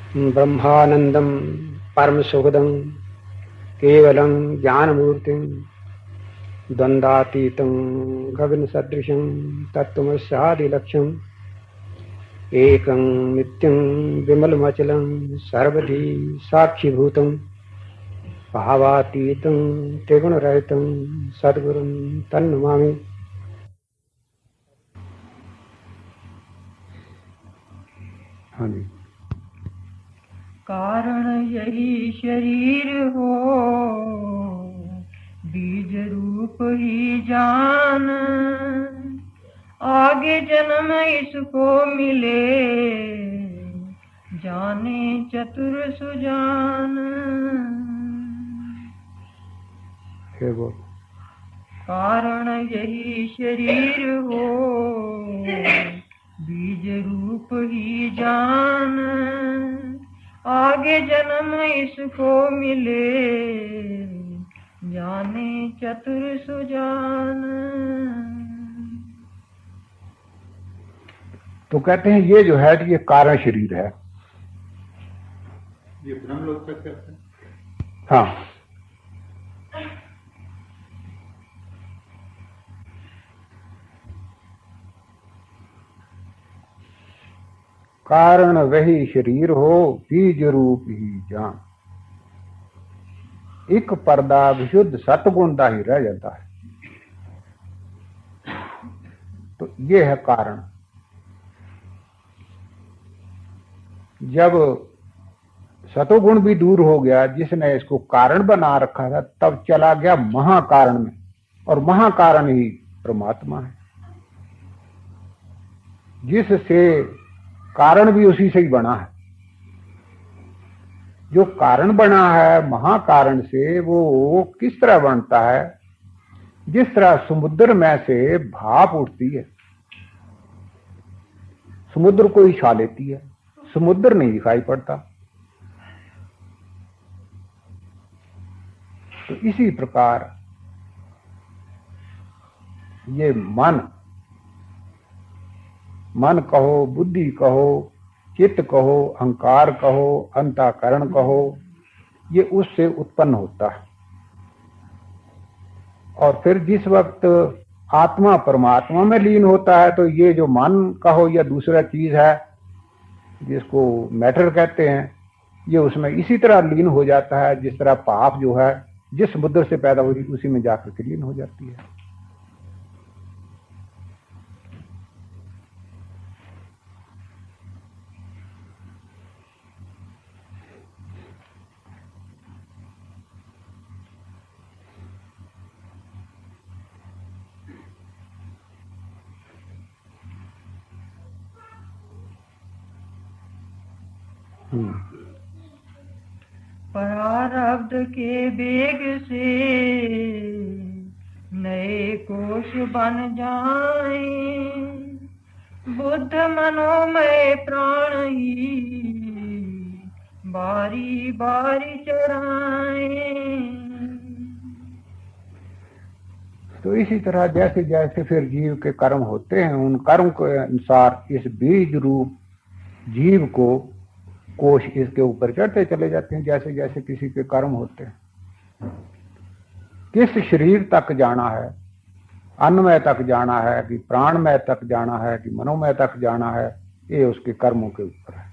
ब्रह्मानंदम परम सुखदं केवलं ज्ञानमूर्तिं द्वंद्वातीतं गगन सदृशं तत्त्वमस्यादिलक्ष्यम् एकं नित्यं विमलमचलं सर्वधी साक्षिभूतं भावातीतं त्रिगुणरहितं सद्गुरुं तन्नमामि। हाँ जी। कारण यही शरीर हो, बीज रूप ही जान, आगे जन्म इसको मिले, जाने चतुर सुजान। कारण यही शरीर हो, बीज रूप ही जान, आगे जन्म इसको मिले, जाने चतुर सुजान। तो कहते हैं ये जो है ये कारण शरीर है। ये ब्रह्मलोक तक कहते हैं। हाँ, कारण वही शरीर हो, बीज रूप ही जान, एक पर्दा विशुद्ध सतगुण का ही रह जाता है। तो ये है कारण। जब सतोगुण भी दूर हो गया, जिसने इसको कारण बना रखा था, तब चला गया महाकारण में, और महाकारण ही परमात्मा है, जिससे कारण भी उसी से ही बना है। जो कारण बना है महाकारण से, वो किस तरह बनता है? जिस तरह समुद्र में से भाप उठती है, समुद्र को ही छा लेती है, समुद्र नहीं दिखाई पड़ता। तो इसी प्रकार ये मन कहो, बुद्धि कहो, चित्त कहो, अहंकार कहो, अंतःकरण कहो, ये उससे उत्पन्न होता है। और फिर जिस वक्त आत्मा परमात्मा में लीन होता है, तो ये जो मन कहो या दूसरा चीज है जिसको मैटर कहते हैं, ये उसमें इसी तरह लीन हो जाता है जिस तरह पाप जो है जिस समुद्र से पैदा हुई उसी में जाकर के लीन हो जाती है। प्रारब्ध के वेग से नए कोश बन जाए, बुद्ध मनोमय प्राण ही बारी बारी चढ़ाए। तो इसी तरह जैसे जैसे फिर जीव के कर्म होते हैं, उन कर्म के अनुसार इस बीज रूप जीव को कोश इसके ऊपर चढ़ते चले जाते हैं, जैसे जैसे किसी के कर्म होते हैं। किस शरीर तक जाना है, अन्नमय तक जाना है कि प्राणमय तक जाना है कि मनोमय तक जाना है, ये उसके कर्मों के ऊपर है।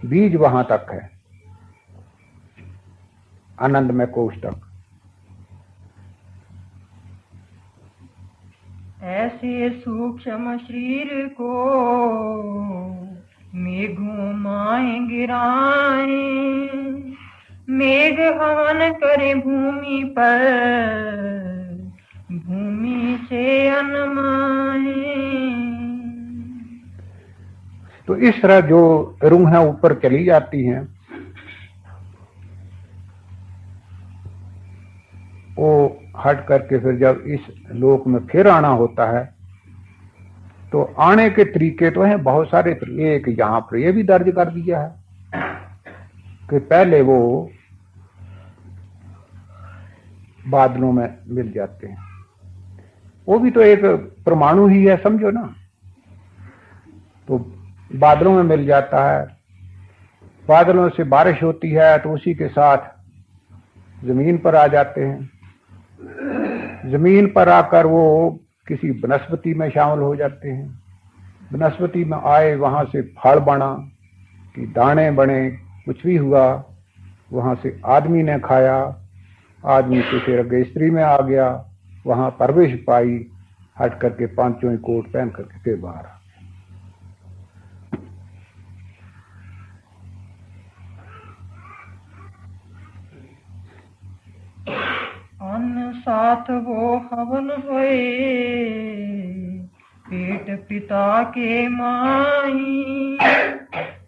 बीज वहां तक है, आनंदमय कोश तक। ऐसे सूक्ष्म शरीर को मेघों माए गिराए, मेघ हवन करे भूमि पर, भूमि से अनमाए। तो इस तरह जो रूहें ऊपर चली जाती हैं, वो हट करके फिर जब इस लोक में फिर आना होता है, तो आने के तरीके तो हैं बहुत सारे। एक यहां पर ये भी दर्ज कर दिया है कि पहले वो बादलों में मिल जाते हैं। वो भी तो एक परमाणु ही है, समझो ना। तो बादलों में मिल जाता है, बादलों से बारिश होती है तो उसी के साथ जमीन पर आ जाते हैं, जमीन पर आकर वो किसी वनस्पति में शामिल हो जाते हैं, वनस्पति में आए, वहां से फल बना कि दाने बने, कुछ भी हुआ, वहां से आदमी ने खाया, आदमी से फिर अगे स्त्री में आ गया, वहां परवेश पाई, हट करके पांचों ही कोट पहन करके फिर बाहर आ। अन्न साथ वो हवन होए, पेट पिता के माही,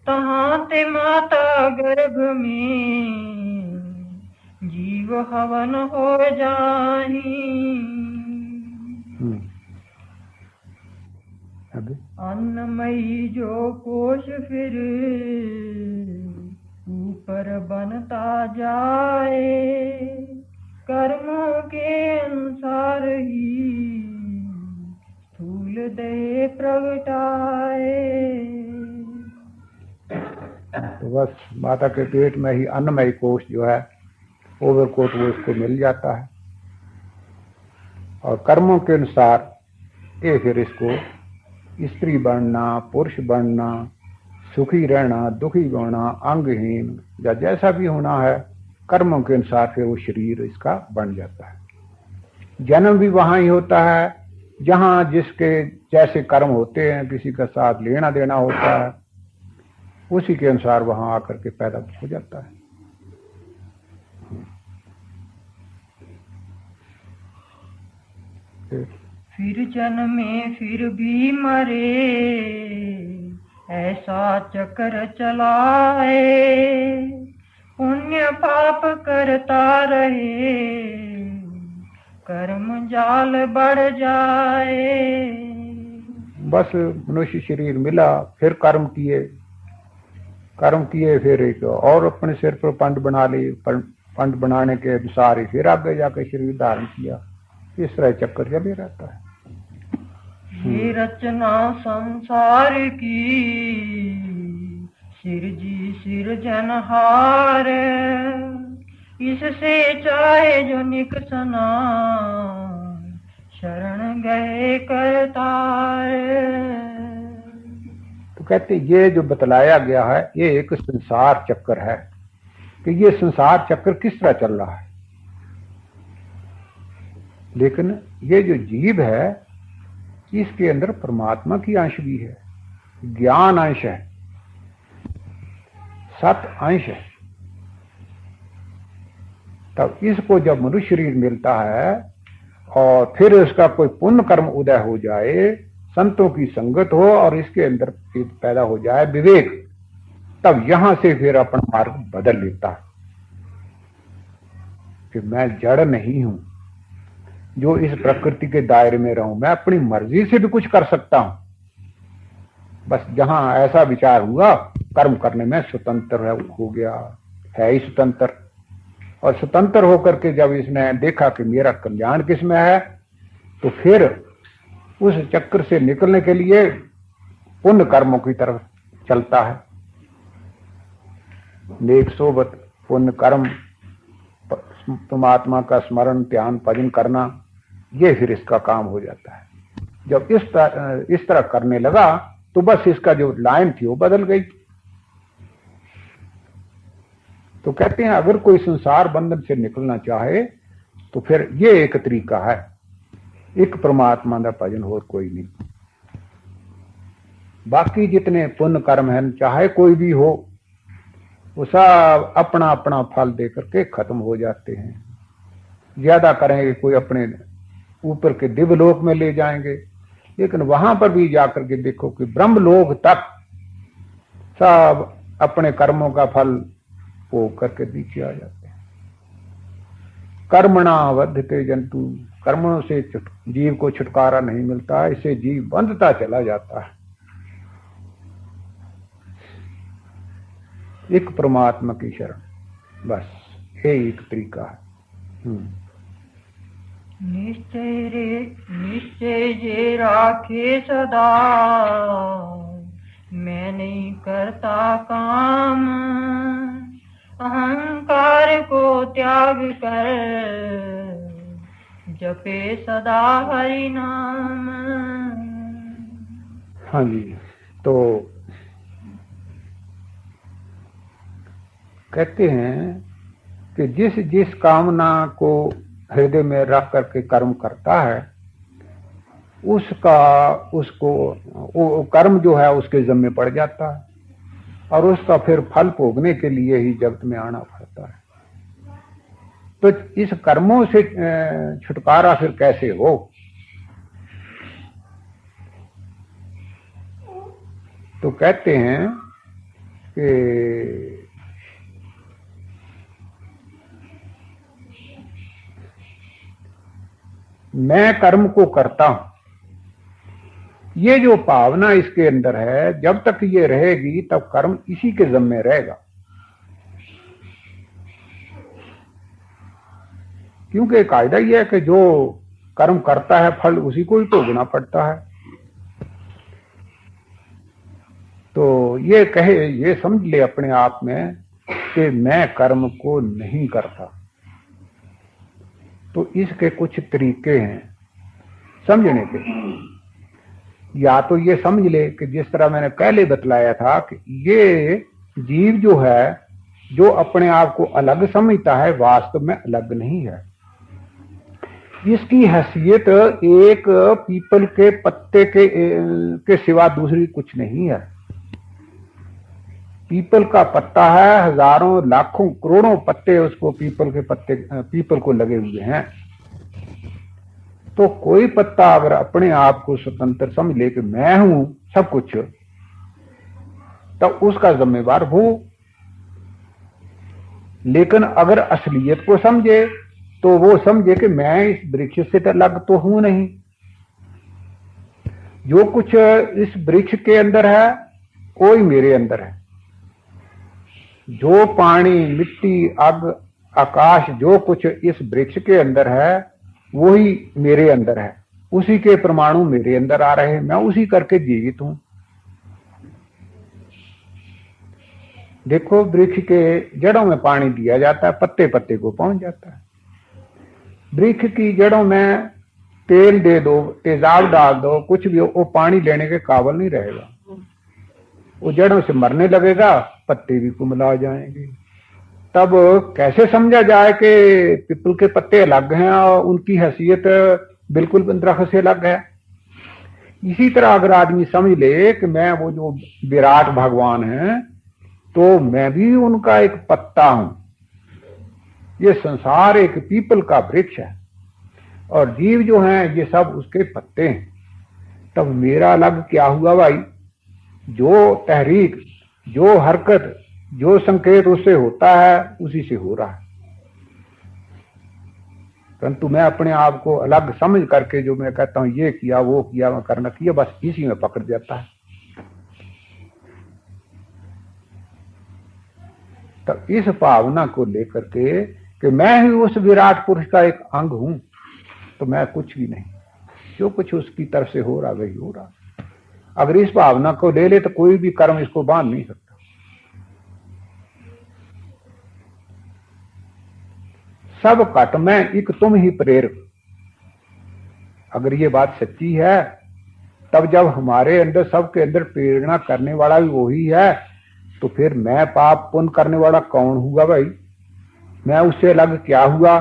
तहाँ ते माता गर्भ में, जीव हवन हो जाही। अन्नमयी जो कोश फिर ऊपर बनता जाए, कर्मों के अनुसार ही स्थूल देह प्रगटाए। तो बस माता के पेट में ही अन्नमय कोश जो है, ओवरकोट, वो उसको मिल जाता है, और कर्मों के अनुसार ये फिर इसको स्त्री बनना, पुरुष बनना, सुखी रहना, दुखी होना, अंगहीन या जैसा भी होना है, कर्मों के अनुसार फिर वो शरीर इसका बन जाता है। जन्म भी वहां ही होता है जहां जिसके जैसे कर्म होते हैं, किसी का साथ लेना देना होता है, उसी के अनुसार वहां आकर के पैदा हो जाता है। फिर जन्मे फिर भी मरे, ऐसा चक्र चलाए, पुण्य पाप करता रहे, कर्म जाल बढ़ जाए। बस मनुष्य शरीर मिला, फिर कर्म किए, फिर एक और अपने सिर पर पंड बना ली, पंड बनाने के अनुसार ही फिर आगे जाकर शरीर धारण किया, इस तरह चक्कर चले रहता है। ये रचना संसार की, सिरजी सिरजनहार, इससे चाहे जो निकसना, शरण गए करतार। तो कहते ये जो बतलाया गया है, ये एक संसार चक्र है कि ये संसार चक्र किस तरह चल रहा है, लेकिन ये जो जीव है इसके अंदर परमात्मा की अंश भी है, ज्ञान अंश है, सत अंश है। तब इसको जब मनुष्य शरीर मिलता है और फिर उसका कोई पुण्य कर्म उदय हो जाए, संतों की संगत हो और इसके अंदर पैदा हो जाए विवेक, तब यहां से फिर अपना मार्ग बदल लेता है कि मैं जड़ नहीं हूं जो इस प्रकृति के दायरे में रहूं, मैं अपनी मर्जी से भी कुछ कर सकता हूं। बस जहां ऐसा विचार हुआ, कर्म करने में स्वतंत्र हो गया, है ही स्वतंत्र। और स्वतंत्र होकर के जब इसने देखा कि मेरा कल्याण किसमें है, तो फिर उस चक्र से निकलने के लिए पुण्य कर्मों की तरफ चलता है। नेक सोबत पुण्य कर्म, परमात्मा का स्मरण, ध्यान, भजन करना, ये फिर इसका काम हो जाता है। जब इस तरह करने लगा तो बस इसका जो लाइन थी वो बदल गई। तो कहते हैं अगर कोई संसार बंधन से निकलना चाहे तो फिर ये एक तरीका है, एक परमात्मा का भजन और कोई नहीं। बाकी जितने पुण्य कर्म हैं, चाहे कोई भी हो, वो सब अपना अपना फल दे करके खत्म हो जाते हैं। ज्यादा करेंगे कोई अपने ऊपर के दिव्यलोक में ले जाएंगे, लेकिन वहां पर भी जाकर के देखो कि ब्रह्मलोक तक सब अपने कर्मों का फल वो करके नीचे आ जाते हैं। कर्मणा बद्धते जंतु, कर्मों से जीव को छुटकारा नहीं मिलता, इससे जीव बंधता चला जाता है। एक परमात्मा की शरण, बस ये एक तरीका है। निश्चय जे राखे सदा, मैं नहीं करता काम, अहंकार को त्याग कर जपे सदा हरि नाम। हाँ जी, तो कहते हैं कि जिस जिस कामना को हृदय में रख करके कर्म करता है उसको वो कर्म जो है उसके जिम्मे पड़ जाता है और उसका फिर फल भोगने के लिए ही जगत में आना पड़ता है। तो इस कर्मों से छुटकारा फिर कैसे हो? तो कहते हैं कि मैं कर्म को करता हूं, ये जो भावना इसके अंदर है, जब तक ये रहेगी तब कर्म इसी के जिम्मे रहेगा। क्योंकि कायदा यह है कि जो कर्म करता है फल उसी को ही भोगना पड़ता है। तो ये समझ ले अपने आप में कि मैं कर्म को नहीं करता। तो इसके कुछ तरीके हैं समझने के। या तो ये समझ ले कि जिस तरह मैंने पहले बतलाया था कि ये जीव जो है, जो अपने आप को अलग समझता है, वास्तव में अलग नहीं है। इसकी हैसियत एक पीपल के पत्ते के सिवा दूसरी कुछ नहीं है। पीपल का पत्ता है, हजारों लाखों करोड़ों पत्ते उसको पीपल को लगे हुए हैं। तो कोई पत्ता अगर अपने आप को स्वतंत्र समझ ले कि मैं हूं सब कुछ, तब उसका जिम्मेवार वो। लेकिन अगर असलियत को समझे तो वो समझे कि मैं इस वृक्ष से अलग तो हूं नहीं। जो कुछ इस वृक्ष के अंदर है कोई मेरे अंदर है। जो पानी, मिट्टी, आग, आकाश, जो कुछ इस वृक्ष के अंदर है वही मेरे अंदर है। उसी के परमाणु मेरे अंदर आ रहे हैं, मैं उसी करके जीवित हूं। देखो, वृक्ष के जड़ों में पानी दिया जाता है, पत्ते पत्ते को पहुंच जाता है। वृक्ष की जड़ों में तेल दे दो, तेजाब डाल दो, कुछ भी हो, वो पानी लेने के काबिल नहीं रहेगा। वो जड़ों से मरने लगेगा, पत्ते भी कुमला जाएंगे। तब कैसे समझा जाए कि पीपल के पत्ते अलग हैं और उनकी हैसियत बिल्कुल दरख्त से अलग है? इसी तरह अगर आदमी समझ ले कि मैं वो जो विराट भगवान है, तो मैं भी उनका एक पत्ता हूं। ये संसार एक पीपल का वृक्ष है और जीव जो हैं ये सब उसके पत्ते हैं। तब मेरा अलग क्या हुआ भाई? जो तहरीक, जो हरकत, जो संकेत उससे होता है उसी से हो रहा है। परंतु मैं अपने आप को अलग समझ करके जो मैं कहता हूं ये किया वो किया मैं करना किया, बस इसी में पकड़ जाता है। तब इस भावना को लेकर के कि मैं ही उस विराट पुरुष का एक अंग हूं, तो मैं कुछ भी नहीं, जो कुछ उसकी तरफ से हो रहा वही हो रहा। अगर इस भावना को ले ले तो कोई भी कर्म इसको बांध नहीं सकता। सब घट में एक तुम ही प्रेरक। अगर ये बात सच्ची है, तब जब हमारे अंदर, सबके अंदर प्रेरणा करने वाला भी वही है, तो फिर मैं पाप पुण्य करने वाला कौन हुआ भाई? मैं उससे अलग क्या हुआ?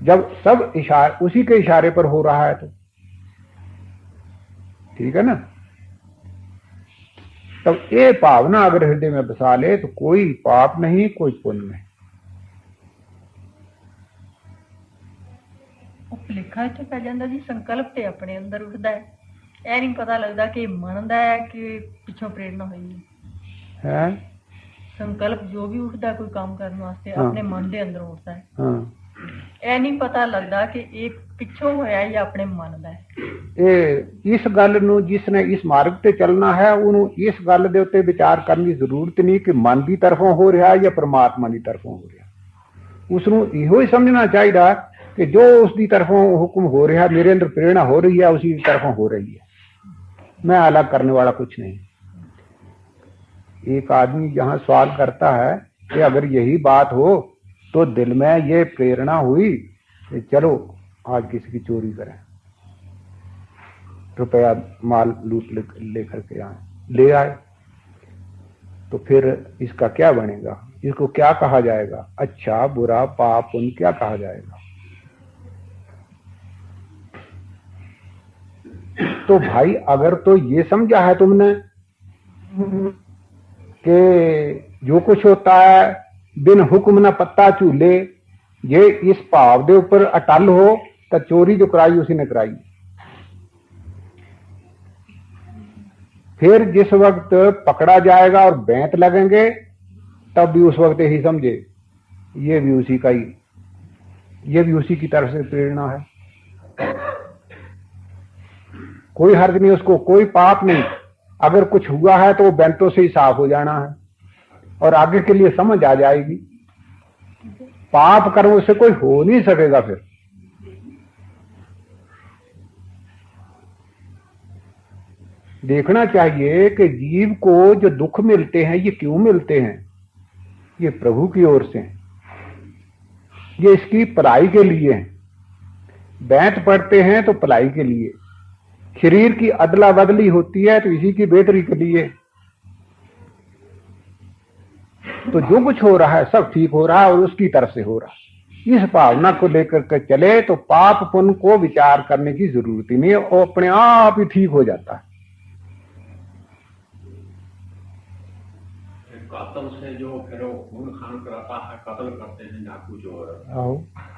जब सब इशारे उसी के इशारे पर हो रहा है तो ठीक है ना। तब ये भावना अगर हृदय में बसा ले तो कोई पाप नहीं, कोई पुण्य नहीं। लिखा इत्थे पै जांदा जी, संकल्प ते अपने अंदर उठदा है। ਇਹ नहीं पता लगता कि मनदा है कि पिछों प्रेरणा हुई है। संकल्प जो भी उठदा कोई काम करने वास्ते हाँ। अपने मन दे अंदर उठदा है। हाँ। ਇਹ नहीं पता लगता कि एक पिछों होया या अपने मन दा है। इस गल नूं जिसने इस मार्ग ते चलना है उन्हों इस गल दे उत्ते विचार करने की जरूरत नहीं कि मन की तरफों हो रहा या परमात्मा की तरफों हो रहा। उसनों इहो ही समझना चाहिए कि जो उसकी तरफों हुक्म हो रहा, मेरे अंदर प्रेरणा हो रही है, उसी की तरफों हो रही है। मैं अलग करने वाला कुछ नहीं। एक आदमी जहां सवाल करता है कि अगर यही बात हो तो दिल में ये प्रेरणा हुई कि चलो आज किसी की चोरी करें, रुपया माल लूट लेकर के ले आए, तो फिर इसका क्या बनेगा? इसको क्या कहा जाएगा? अच्छा बुरा पाप पुण्य क्या कहा जाएगा? तो भाई अगर तो ये समझा है तुमने कि जो कुछ होता है बिन हुक्म न पत्ता चूले, ये इस भाव के ऊपर अटल हो तो चोरी जो कराई उसी ने कराई। फिर जिस वक्त पकड़ा जाएगा और बैंत लगेंगे तब भी उस वक्त ही समझे ये भी उसी का ही, ये भी उसी की तरफ से प्रेरणा है। कोई हर्ज नहीं, उसको कोई पाप नहीं। अगर कुछ हुआ है तो वो बैंतों से ही साफ हो जाना है और आगे के लिए समझ आ जाएगी। पाप कर्म से कोई हो नहीं सकेगा। फिर देखना चाहिए कि जीव को जो दुख मिलते हैं ये क्यों मिलते हैं? ये प्रभु की ओर से, ये इसकी भलाई के लिए हैं। बैंत पड़ते हैं तो भलाई के लिए, शरीर की अदला बदली होती है तो इसी की बेहतरी के लिए। तो जो कुछ हो रहा है सब ठीक हो रहा है और उसकी तरफ से हो रहा है। इस भावना को लेकर के चले तो पाप पुण्य को विचार करने की जरूरत ही नहीं है, वो अपने आप ही ठीक हो जाता है। कातल से जो फिर वो खून खान कराता है, कत्ल करते हैं डाकू जो है,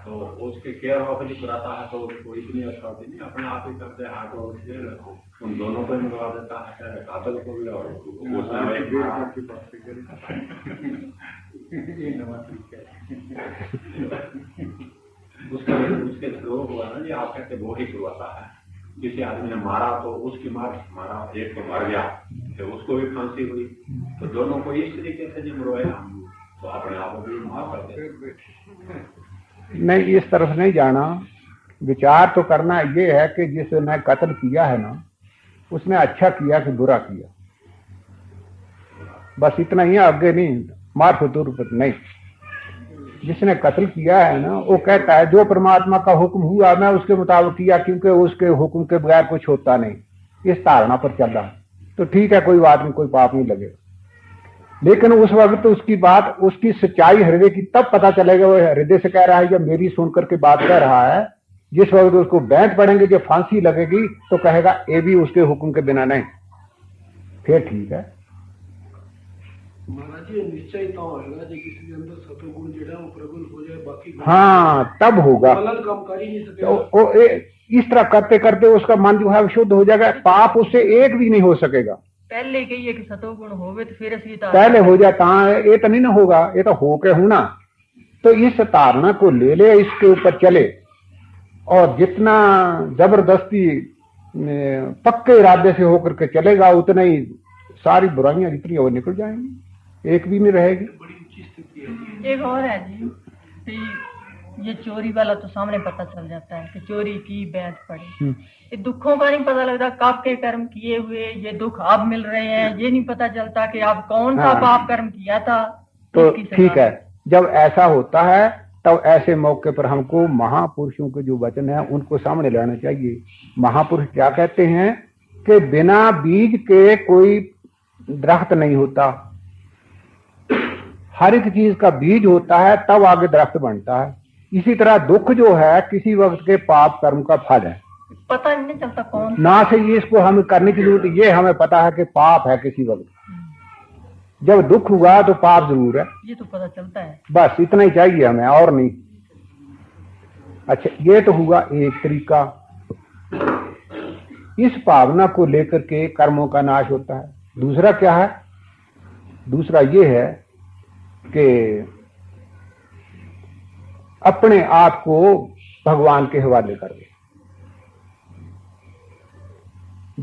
तो उसके केयर ऑफ जो कराता है तो उसको इतनी अच्छा होती नहीं, अपने आप ही करते हैं तो उन दोनों को मिलवा देता है, कातल को भी और उसके थ्रू हुआ ना, ये आप कहते वो ही करवाता है। किसी आदमी ने मारा तो उसकी मारा, एक तो मर गया तो उसको भी फांसी हुई, तो दोनों को इस तरीके से जब रोया तो अपने आप भी मार करते। नहीं, इस तरफ नहीं जाना। विचार तो करना ये है कि जिसने कत्ल किया है ना उसने अच्छा किया कि बुरा किया, बस इतना ही, आगे नहीं मार फतूर नहीं। जिसने कत्ल किया है ना वो कहता है जो परमात्मा का हुक्म हुआ मैं उसके मुताबिक किया, क्योंकि उसके हुक्म के बगैर कुछ होता नहीं। इस धारणा पर चल रहा है तो ठीक है, कोई बात नहीं, कोई पाप नहीं लगेगा। लेकिन उस वक्त उसकी बात, उसकी सच्चाई हृदय की तब पता चलेगा वो हृदय से कह रहा है या मेरी सुनकर के बात कह रहा है। जिस वक्त उसको बैंत पड़ेंगे, जब फांसी लगेगी तो कहेगा ये भी उसके हुक्म के बिना नहीं, फिर ठीक है। महाराज जी निश्चय तो होगा जो किसी के अंदर सतोगुण जो है वो प्रबल हो जाए, बाकी हाँ तब होगा। गलत काम कर ही नहीं सकेगा। तो इस तरह करते करते उसका मन जो है शुद्ध हो जाएगा, पाप उससे एक भी नहीं हो सकेगा। पहले कहिए कि सतोगुण होवे तो फिर असली पहले हो जाता है, ये तो नहीं ना होगा, ये तो होके होना। तो इस धारणा को ले ले, इसके ऊपर चले और जितना जबरदस्ती पक्के इरादे से होकर के चलेगा उतना ही सारी बुराइयां जितनी वो निकल जाएंगी, एक भी नहीं रहेगी। बड़ी ऊंची स्थिति है। एक और है जी कि ये चोरी वाला तो सामने पता चल जाता है कि चोरी की बैंत पड़ी। ये दुखों का नहीं पता लगता, कब के कर्म किए हुए ये दुख आप मिल रहे हैं, ये नहीं पता चलता कि आप कौन सा पाप कर्म किया था। तो ठीक है, जब ऐसा होता है तब ऐसे मौके पर हमको महापुरुषों के जो वचन है उनको सामने लाना चाहिए। महापुरुष क्या कहते हैं कि बिना बीज के कोई दरख्त नहीं होता, हर एक चीज का बीज होता है तब आगे दरख्त बनता है। इसी तरह दुख जो है किसी वक्त के पाप कर्म का फल है, पता नहीं चलता कौन ना से ये इसको हमें करने की जरूरत, ये हमें पता है कि पाप है किसी वक्त। जब दुख हुआ तो पाप जरूर है, ये तो पता चलता है। बस इतना ही चाहिए हमें और नहीं। अच्छा ये तो हुआ एक तरीका, इस भावना को लेकर के कर्मों का नाश होता है। दूसरा क्या है? दूसरा ये है कि अपने आप को भगवान के हवाले कर दे।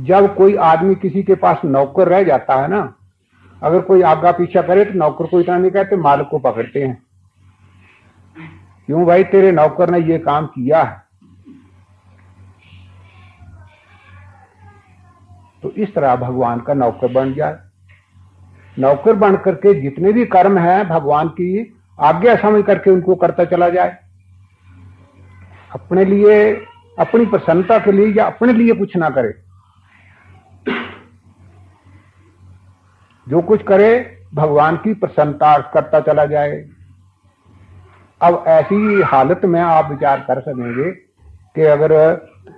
जब कोई आदमी किसी के पास नौकर रह जाता है ना, अगर कोई आगा पीछा करे तो नौकर को इतना नहीं कहते, मालिक को पकड़ते हैं। क्यों भाई, तेरे नौकर ने ये काम किया है। तो इस तरह भगवान का नौकर बन जाए। नौकर बन करके जितने भी कर्म हैं भगवान की आज्ञा समझ करके उनको करता चला जाए। अपने लिए, अपनी प्रसन्नता के लिए या अपने लिए कुछ ना करे। जो कुछ करे भगवान की प्रसन्नता करता चला जाए। अब ऐसी हालत में आप विचार कर सकेंगे कि अगर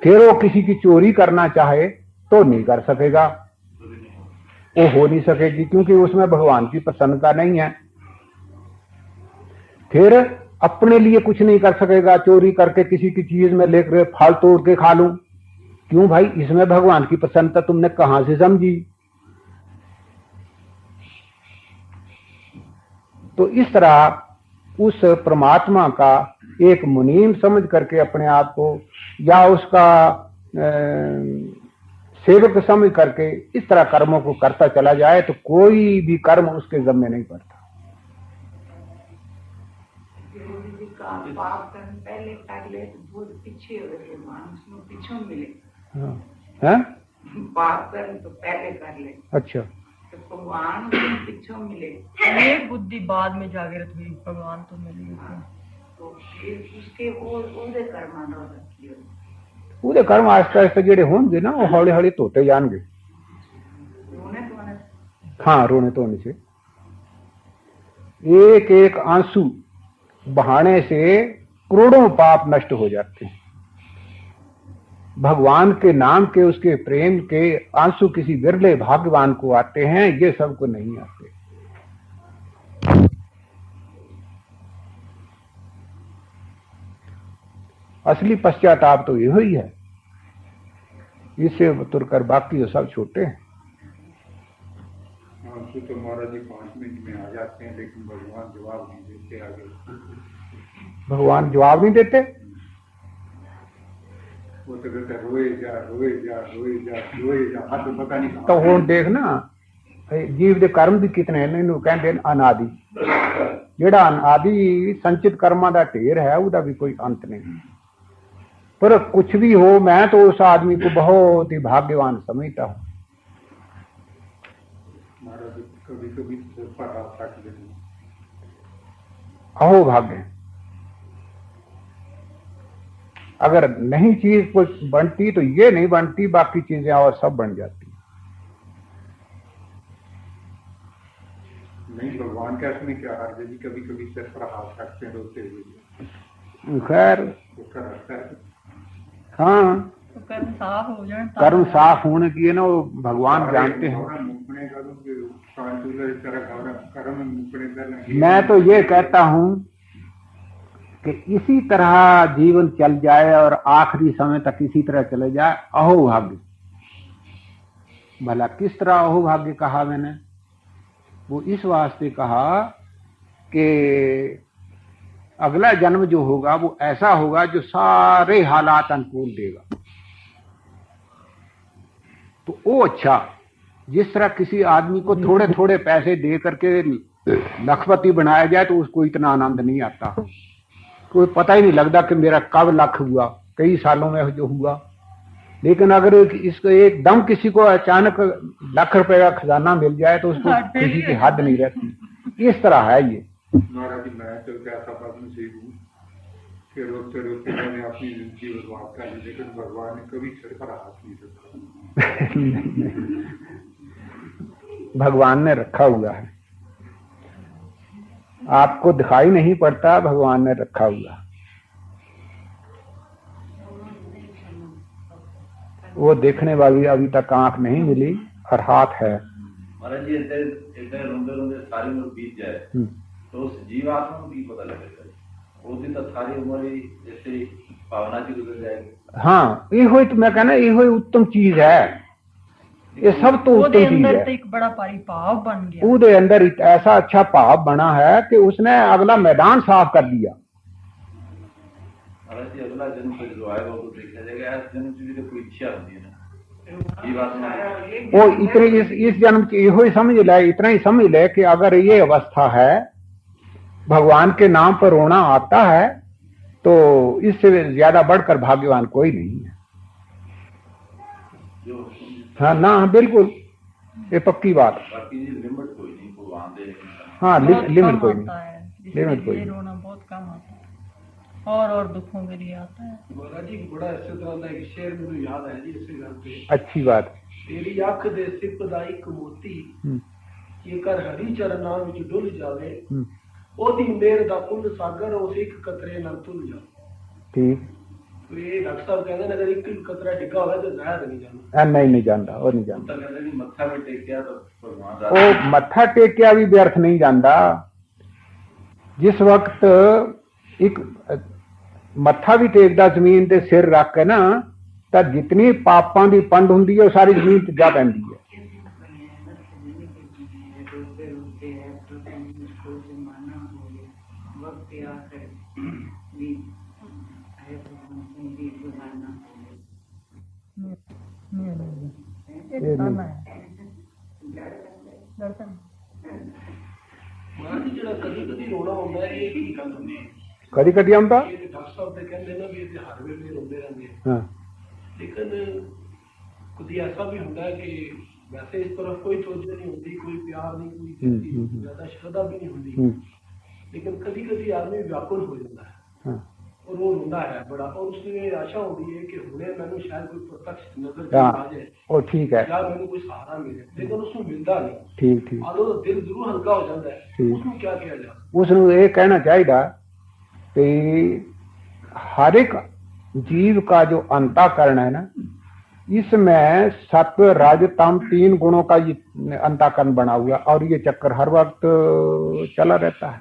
फिर वो किसी की चोरी करना चाहे तो नहीं कर सकेगा, वो हो नहीं सकेगी, क्योंकि उसमें भगवान की प्रसन्नता नहीं है। फिर अपने लिए कुछ नहीं कर सकेगा, चोरी करके किसी की चीज में लेकर फल तोड़ के खा लूं। क्यों भाई, इसमें भगवान की प्रसन्नता तुमने कहां से समझी? तो इस तरह उस परमात्मा का एक मुनीम समझ करके अपने आप को, या उसका सेवक समझ करके इस तरह कर्मों को करता चला जाए तो कोई भी कर्म उसके ज़म्मे नहीं पड़ता। पाप कर्म पहले कर ले तो बहुत पीछे हो गए, उसमें पीछे मिले। हाँ? पाप कर्म तो पहले कर ले, अच्छा, तो भगवान पीछे मिले। ये बुद्धि बाद में जागृत हुई, भगवान तो मिले। तो फिर उसके ਉਹਦੇ कर्मां ਦਾ ਕੀ ਹੋਇਆ? ਉਹਦੇ कर्म आहिस्ता आहिस्ता ਜਿਹੜੇ होंगे ना वो हौले हौले धोते जाएंगे। हाँ, रोने धोने से एक एक आंसू बहाने से करोड़ों पाप नष्ट हो जाते हैं। भगवान के नाम के, उसके प्रेम के आंसू किसी विरले भाग्यवान को आते हैं, ये सबको नहीं आते। असली पश्चाताप तो यही ही है, इससे तुरकर बाकी तो सब छोटे हैं। तो महाराज जी 5 मिनट में आ जाते हैं, लेकिन भगवान जवाब नहीं देते। आगे भगवान जवाब नहीं देते, वो तो कहते रोए जा रोए जा रोए जा रोए जा, हाथ तो पता नहीं। तो हुण देखना जीव दे कर्म भी कितने ने, इन्हों कहते अनादि। जेड़ा अनादि संचित कर्मां दा ढेर है, उसका भी कोई अंत नहीं। पर कुछ भी हो, मैं तो उस आदमी को बहुत ही भाग्यवान समझता हूं। कभी कभी पर अहो भाग्य, अगर नहीं चीज कुछ बनती तो ये नहीं बनती, बाकी चीजें और सब बन जाती। नहीं, भगवान के इसमें क्या हार जी, कभी कभी सिर पर हाथ रखते हैं रोते हुए। खैर हाँ, तो कर्म साफ हो जाए, कर्म साफ होने की है ना, वो भगवान जानते हैं। मैं तो ये कहता हूं कि इसी तरह जीवन चल जाए और आखिरी समय तक इसी तरह चले जाए, अहो भाग्य। भला किस तरह अहो भाग्य कहा मैंने? वो इस वास्ते कहा कि अगला जन्म जो होगा वो ऐसा होगा जो सारे हालात अनुकूल देगा। तो वो अच्छा, जिस तरह किसी आदमी को थोड़े थोड़े पैसे दे करके लखपति बनाया जाए तो उसको इतना आनंद नहीं आता। कोई पता ही नहीं लगता कि मेरा कब लख हुआ, कई सालों में जो हुआ। लेकिन अगर इसको एकदम किसी को अचानक लाख रुपए का खजाना मिल जाए तो उसको किसी की हद नहीं रहती। इस तरह है ये। महाराज जी, मैं तो क्या पद्म से हूँ कि रोते रोते मैंने अपनी जिंदगी बर्बाद कर ली, लेकिन भगवान ने कभी सिर पर हाथ नहीं रखा। भगवान ने रखा हुआ है, आपको दिखाई नहीं पड़ता, भगवान ने रखा हुआ। वो देखने वाली अभी तक आंख नहीं मिली और हाथ है। महाराज जी, इतने रोंदे रोंदे सारी उम्र बीत जाए तो उस जीवात्मा को भी पता लगेगा, वो दिन तो सारी उम्र ही जैसे भावना की गुजर जाएगी। हाँ, ये तो मैं कहना, ये उत्तम चीज है, ये सब तो उत्तम चीज है। एक बड़ा परिभाव बन गया, उसके अंदर ऐसा अच्छा भाव बना है कि उसने अगला मैदान साफ कर दिया। महाराज जी, अगला जन्म तो जो आएगा वो देखा जाएगा। इस जन्म की तो कोई इच्छा होती है ना, वो इतने इस जन्म की यही समझ ले, इतना ही समझ ले कि अगर ये अवस्था है, भगवान के नाम पर रोना आता है, तो इससे ज्यादा बढ़कर भाग्यवान कोई नहीं है। जो हाँ ना, बिल्कुल ये पक्की बात। बाकी लिमिट कोई नहीं, कोई वादे हाँ लिमिट कोई आता नहीं, है, लिमिट इसलिए कोई ये नहीं। रोना बहुत कम आता है, और दुखों के लिए आता है। महाराज जी बड़ा इस तरह का एक शेर मुझे याद है जी इसी गल पे। अच्छी बात। तेरी अख दे सिप दा इक मोती ये कर हरी चरना विच डुल जावे ओदी मेर दा कुल सागर उस एक कतरे नाल तुल जा। ठीक। तो ये डॉक्टर साहब कहते हैं अगर एक कतरा डिग्गा होगा तो जाया नहीं जाना। नहीं जाता, और नहीं जाता। तो कहते नहीं मत्था भी टेकिया तो भगवान दा ਉਹ ਮੱਥਾ ਟੇਕਿਆ ਵੀ ਵਿਅਰਥ ਨਹੀਂ ਜਾਂਦਾ। ਜਿਸ ਵਕਤ ਇੱਕ ਮੱਥਾ ਵੀ ਟੇਕਦਾ ਜ਼ਮੀਨ ਤੇ ਸਿਰ ਰੱਖ ਕੇ ਨਾ, ਤਾਂ ਜਿਤਨੀ ਪਾਪਾਂ ਦੀ ਪੰਡ ਹੁੰਦੀ ਹੈ ਉਹ ਸਾਰੀ ਜ਼ਮੀਨ ਤੇ ਜਾ ਪੈਂਦੀ ਹੈ। ये ताना है, दर्शन। महाराज जी ਜਿਹੜਾ ਕਦੀ ਕਦੀ ਰੋਣਾ ਹੁੰਦਾ ਹੈ ਇਹ ਕੀ ਗੱਲ ਹੁੰਦੀ ਹੈ? ਕਦੀ ਕਦੀ ਆਉਂਦਾ। ਇਹ ਤੇ ਡਾਕਟਰ ਸਾਹਿਬ ਤੇ ਕਹਿੰਦੇ ਨਾ ਵੀ ਇਹ ਤੇ ਹਰ ਵੇਲੇ ਰੋਂਦੇ ਰਹਿੰਦੇ ਆ, ਹਾਂ लेकिन कभी ऐसा भी होता है कि वैसे इस तरफ कोई तवज्जो नहीं होती, कोई प्यार नहीं, कोई ज्यादा श्रद्धा भी नहीं होती, लेकिन कभी कभी आदमी व्याकुल हो जाता है हाँ। और वो रोंदा है बड़ा, और उसमें आशा होती है कि हुणे मैंने शायद कोई प्रत्यक्ष नजर आ जाए ਉਹ ਠੀਕ ਹੈ। या मैंने कोई सहारा मिले, लेकिन उसमें मिलता नहीं। ठीक ठीक। आदो दिल जरूर हल्का हो जाता है, ठीक। उसमें क्या किया जाए? ਉਸਨੂੰ ਇਹ ਕਹਿਣਾ ਚਾਹੀਦਾ कि हर एक जीव का जो अंतःकरण है ना, इसमें सत्व रज तम 3 गुणों का ये अंतःकरण बना हुआ, और ये चक्कर हर वक्त चला रहता है,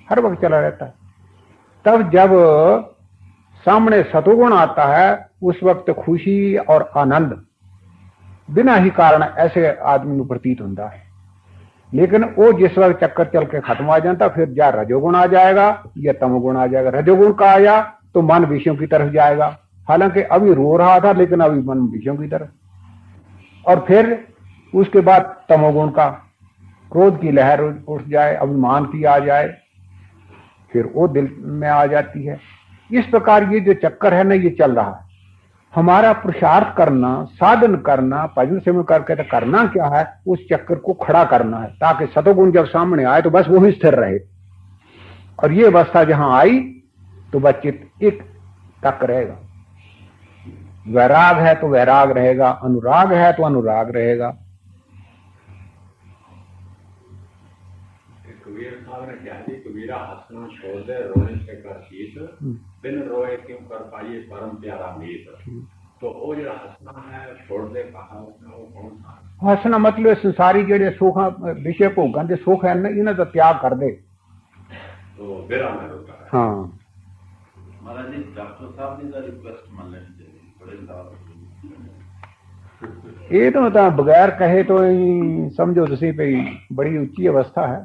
हर वक्त चला रहता है। तब जब सामने सतोगुण आता है उस वक्त खुशी और आनंद बिना ही कारण ऐसे आदमी को प्रतीत होता है। लेकिन वो जिस वक्त चक्कर चल के खत्म आ जाता, फिर या रजोगुण आ जाएगा या तमोगुण आ जाएगा। रजोगुण का आया तो मन विषयों की तरफ जाएगा, हालांकि अभी रो रहा था लेकिन अभी मन विषयों की तरफ। और फिर उसके बाद तमोगुण का, क्रोध की लहर उठ जाए, अभिमान की आ जाए, फिर वो दिल में आ जाती है। इस प्रकार ये जो चक्कर है ना, ये चल रहा है। हमारा पुरुषार्थ करना, साधन करना, भजन सेवन करके तो करना क्या है, उस चक्कर को खड़ा करना है, ताकि सतोगुण जब सामने आए तो बस वो ही स्थिर रहे। और ये अवस्था जहां आई तो बस चित्त एक तक रहेगा। वैराग है तो वैराग रहेगा, अनुराग है तो अनुराग रहेगा। कबीर साहब ने कहा जी, कबीरा हंसना छोड़ दे, रोने से कर शीत, बिन रोए क्यों कर पाइए परम प्यारा मीत। तो वो जो हंसना है छोड़ दे कहा, वो कौन सा? हंसना मतलब संसारी जेड़े सुख विषय भोगां दे सुख है ना, इन्हां दा त्याग कर दे। तो बिरा में होता है। हाँ महाराज जी डॉक्टर साहब ने रिक्वेस्ट मान लेनी चाहिए, बड़े साहब ये तो बगैर कहे तो ही समझो तुसी भई बड़ी उच्ची अवस्था है।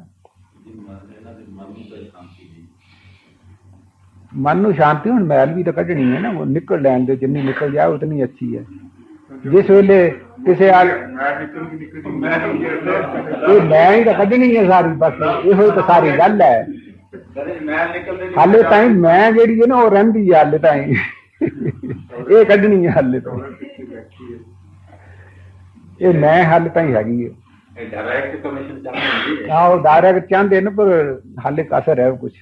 मन नूं शांति हुण मैल भी तो कढ़नी है ना, वो निकल लैन दे, जिन्नी निकल जाए उतनी अच्छी है। जिस वेले किसी मैं ही तो कढ़नी है सारी, बस यो तो सारी गल है। हाले ताई मैं जेड़ी है ना वो रहिंदी है, हाले ताई ये कढ़नी है, हाले तो ये मैं हाले ताई हैगी है। डायरेक्ट कमीशन चाहते हाँ डायरेक्ट चाहते न, पर हाले कसर है कुछ।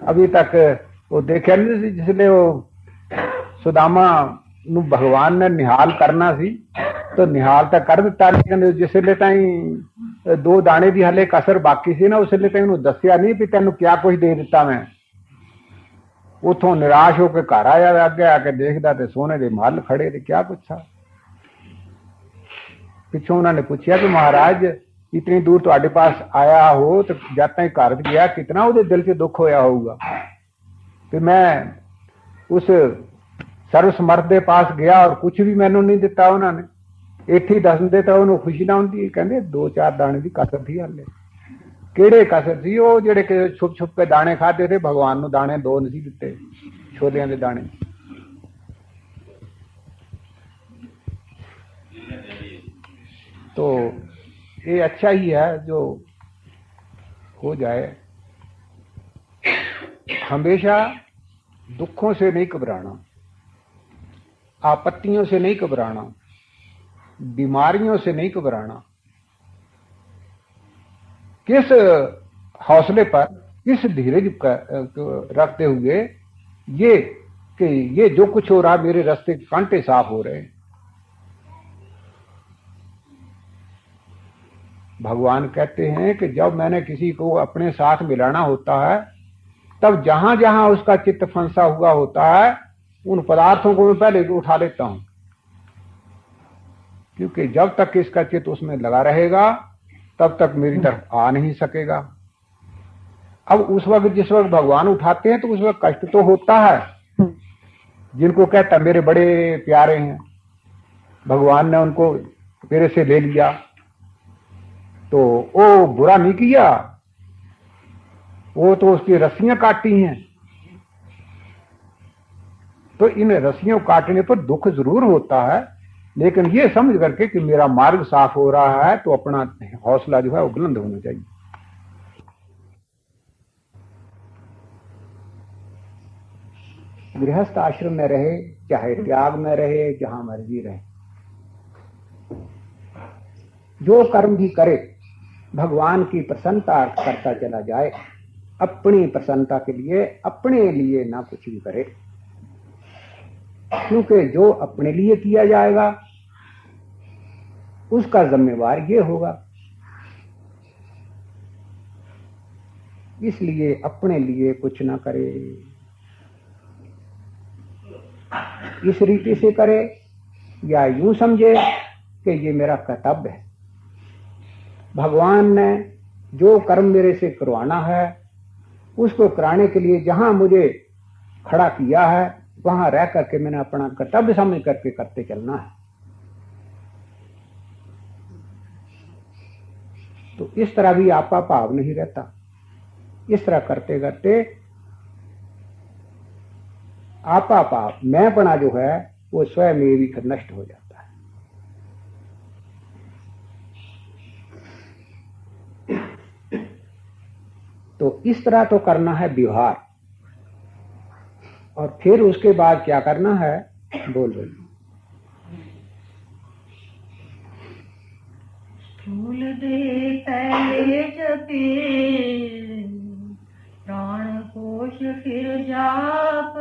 अभी तक वो देखा नहीं सी, जिसले वो सुदामा नू भगवान ने निहाल करना सी तो निहाल तो कर दिता, लेकिन जिसले ताई 2 दाने की हाले कसर बाकी सी ना, उसले ताई उन्होंने दसिया नहीं भी तेन क्या कुछ दे दिता मैं। उतों निराश होकर घर आया, अगे आके देखता तो सोने के महल खड़े थे, क्या कुछ था। पिछों उन्होंने पूछा कि महाराज इतनी दूर तुहाडे पास आया हो तो जब तक घर गया कितना उहदे दिल च दुख होया होगा। फिर मैं उस सर्वसमर्थ के पास गया और कुछ भी मैनू नहीं दिता उन्होंने, इत्थे दस दिंदे तो उन्होंने खुशी ना होंदी। कहंदे 2-4 दाने की कसर थी, हाले किहड़े कसर थी? वो जिहड़े छुप छुप के दाने खाते थे, भगवान नू दाने 2 नहीं दिते, छोलियां दे दाने। तो ये अच्छा ही है जो हो जाए। हमेशा दुखों से नहीं घबराना, आपत्तियों से नहीं घबराना, बीमारियों से नहीं घबराना, किस हौसले पर, किस धीरज रखते हुए ये कि ये जो कुछ हो रहा, मेरे रास्ते के कांटे साफ हो रहे हैं। भगवान कहते हैं कि जब मैंने किसी को अपने साथ मिलाना होता है, तब जहां जहां उसका चित्त फंसा हुआ होता है, उन पदार्थों को मैं पहले उठा लेता हूं, क्योंकि जब तक इसका चित्त उसमें लगा रहेगा तब तक मेरी तरफ आ नहीं सकेगा। अब उस वक्त जिस वक्त भगवान उठाते हैं तो उस वक्त कष्ट तो होता है, जिनको कहता मेरे बड़े प्यारे हैं, भगवान ने उनको मेरे से ले लिया, तो वो बुरा नहीं किया, वो तो उसकी रस्सियां काटी हैं। तो इन रस्सियों काटने पर दुख जरूर होता है, लेकिन ये समझ करके कि मेरा मार्ग साफ हो रहा है, तो अपना हौसला जो है वो बुलंद होना चाहिए। गृहस्थ आश्रम में रहे, चाहे त्याग में रहे, जहां मर्जी रहे, जो कर्म भी करे भगवान की प्रसन्नता करता चला जाए। अपनी प्रसन्नता के लिए, अपने लिए ना कुछ भी करे, क्योंकि जो अपने लिए किया जाएगा उसका जिम्मेवार ये होगा। इसलिए अपने लिए कुछ ना करे, इस रीति से करे या यूं समझे कि ये मेरा कर्तव्य है, भगवान ने जो कर्म मेरे से करवाना है उसको कराने के लिए जहां मुझे खड़ा किया है वहां रह करके मैंने अपना कर्तव्य समझ करके करते चलना है। तो इस तरह भी आपका भाव नहीं रहता। इस तरह करते करते आपा भाव, मैंपना जो है वो स्वयं में भी नष्ट हो जाता है। तो इस तरह तो करना है व्यवहार, और फिर उसके बाद क्या करना है, बोल रही। फूल दे पहले जपे, प्राण कोश फिर जाप,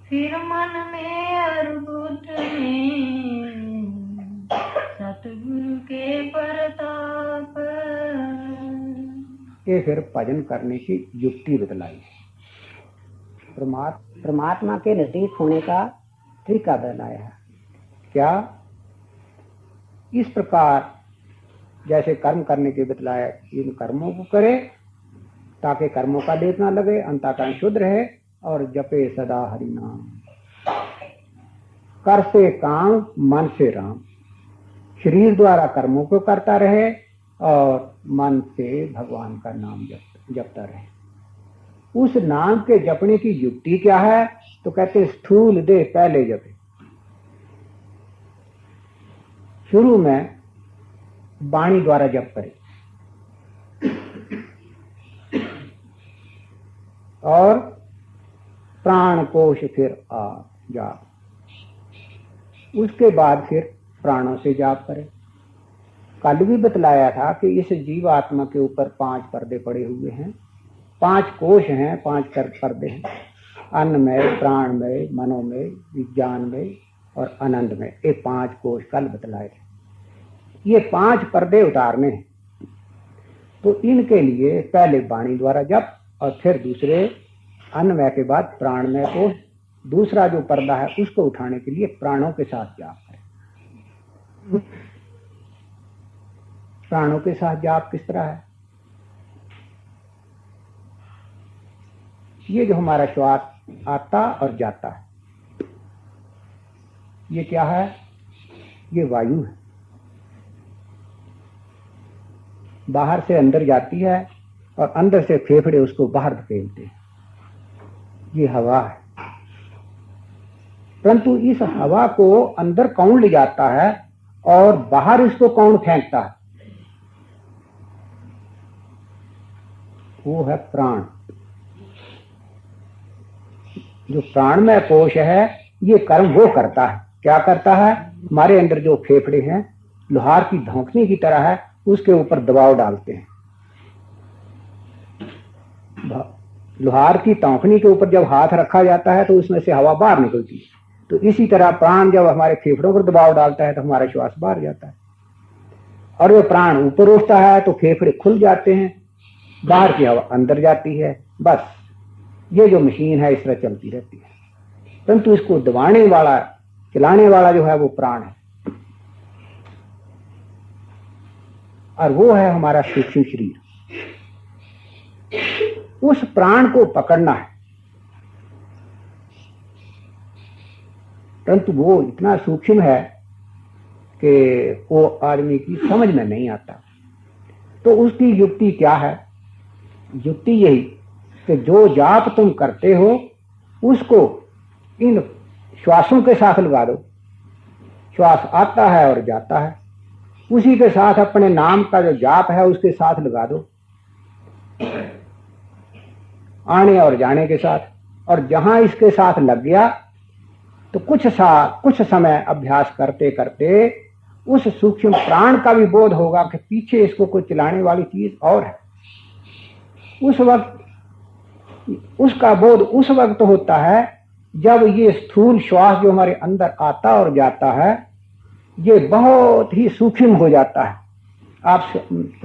फिर मन में और बुद्ध में सतगुरु के प्रताप। ये फिर भजन करने की युक्ति बतलाई, परमात्मा के नजदीक होने का तरीका बताया है। क्या इस प्रकार जैसे कर्म करने के बतलाया, इन कर्मों को करे ताकि कर्मों का लेप ना लगे, अंतःकरण शुद्ध रहे, और जपे सदा हरि नाम, कर से काम मन से राम। शरीर द्वारा कर्मों को करता रहे और मन से भगवान का नाम जपता रहे। उस नाम के जपने की युक्ति क्या है, तो कहते स्थूल देह पहले जपे। शुरू में वाणी द्वारा जप करे और प्राण कोश फिर आ जाप, उसके बाद फिर प्राणों से जाप करे। कल भी बतलाया था कि इस जीवात्मा के ऊपर 5 पर्दे पड़े हुए हैं, 5 कोश हैं, 5 पर्दे हैं, अन्नमय, प्राणमय, मनोमय, विज्ञानमय और आनंदमय। ये 5 कोश कल बतलाए थे। ये 5 पर्दे उतारने हैं, तो इनके लिए पहले वाणी द्वारा जप और फिर दूसरे अन्नमय के बाद प्राणमय को, दूसरा जो पर्दा है उसको उठाने के लिए प्राणों के साथ जाप करें। प्राणों के साथ जाप किस तरह है, ये जो हमारा श्वास आता और जाता है, ये क्या है, ये वायु है, बाहर से अंदर जाती है और अंदर से फेफड़े उसको बाहर धकेलते हैं, ये हवा है। परंतु इस हवा को अंदर कौन ले जाता है और बाहर इसको कौन फेंकता है, वो है प्राण। जो प्राणमय कोश है ये कर्म वो करता है, क्या करता है, हमारे अंदर जो फेफड़े हैं लोहार की धौंकनी की तरह है, उसके ऊपर दबाव डालते हैं। लोहार की धौंकनी के ऊपर जब हाथ रखा जाता है तो उसमें से हवा बाहर निकलती है। तो इसी तरह प्राण जब हमारे फेफड़ों पर दबाव डालता है तो हमारा श्वास बाहर जाता है, और वो प्राण ऊपर उठता है तो फेफड़े खुल जाते हैं, बाहर की हवा अंदर जाती है। बस ये जो मशीन है इस तरह चलती रहती है, परंतु इसको दबाने वाला, चलाने वाला जो है वो प्राण है, और वो है हमारा सूक्ष्म शरीर। उस प्राण को पकड़ना है, परंतु वो इतना सूक्ष्म है कि वो आदमी की समझ में नहीं आता। तो उसकी युक्ति क्या है? युक्ति यही कि जो जाप तुम करते हो उसको इन श्वासों के साथ लगा दो। श्वास आता है और जाता है, उसी के साथ अपने नाम का जो जाप है उसके साथ लगा दो, आने और जाने के साथ। और जहां इसके साथ लग गया तो कुछ समय अभ्यास करते करते उस सूक्ष्म प्राण का भी बोध होगा कि पीछे इसको कोई चलाने वाली चीज और है। उस वक्त उसका बोध उस वक्त होता है जब ये स्थूल श्वास जो हमारे अंदर आता और जाता है ये बहुत ही सूक्ष्म हो जाता है। आप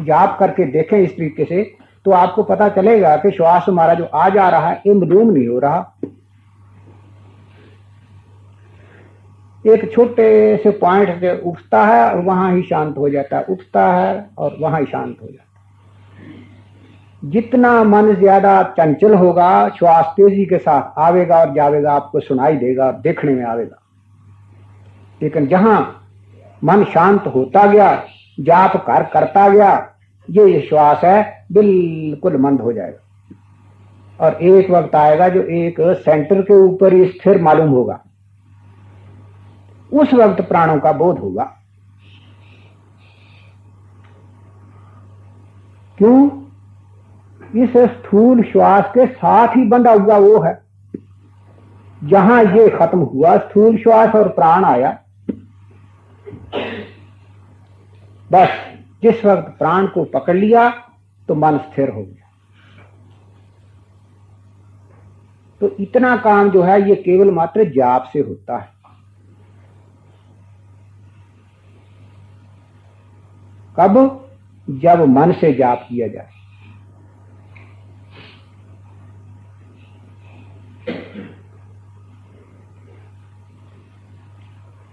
जाप करके देखें इस तरीके से तो आपको पता चलेगा कि श्वास हमारा जो आ जा रहा है इमदूम नहीं हो रहा। एक छोटे से पॉइंट से उठता है और वहां ही शांत हो जाता है, उठता है और वहां ही शांत हो जाता है। जितना मन ज्यादा चंचल होगा श्वास तेजी के साथ आवेगा और जावेगा, आपको सुनाई देगा, देखने में आवेगा। लेकिन जहां मन शांत होता गया, जाप करता गया, ये श्वास है बिल्कुल मंद हो जाएगा, और एक वक्त आएगा जो एक सेंटर के ऊपर ही स्थिर मालूम होगा। उस वक्त प्राणों का बोध होगा। क्यों? इस स्थूल श्वास के साथ ही बंधा हुआ वो है। जहां ये खत्म हुआ स्थूल श्वास और प्राण आया, बस जिस वक्त प्राण को पकड़ लिया तो मन स्थिर हो गया। तो इतना काम जो है ये केवल मात्र जाप से होता है। कब? जब मन से जाप किया जाए।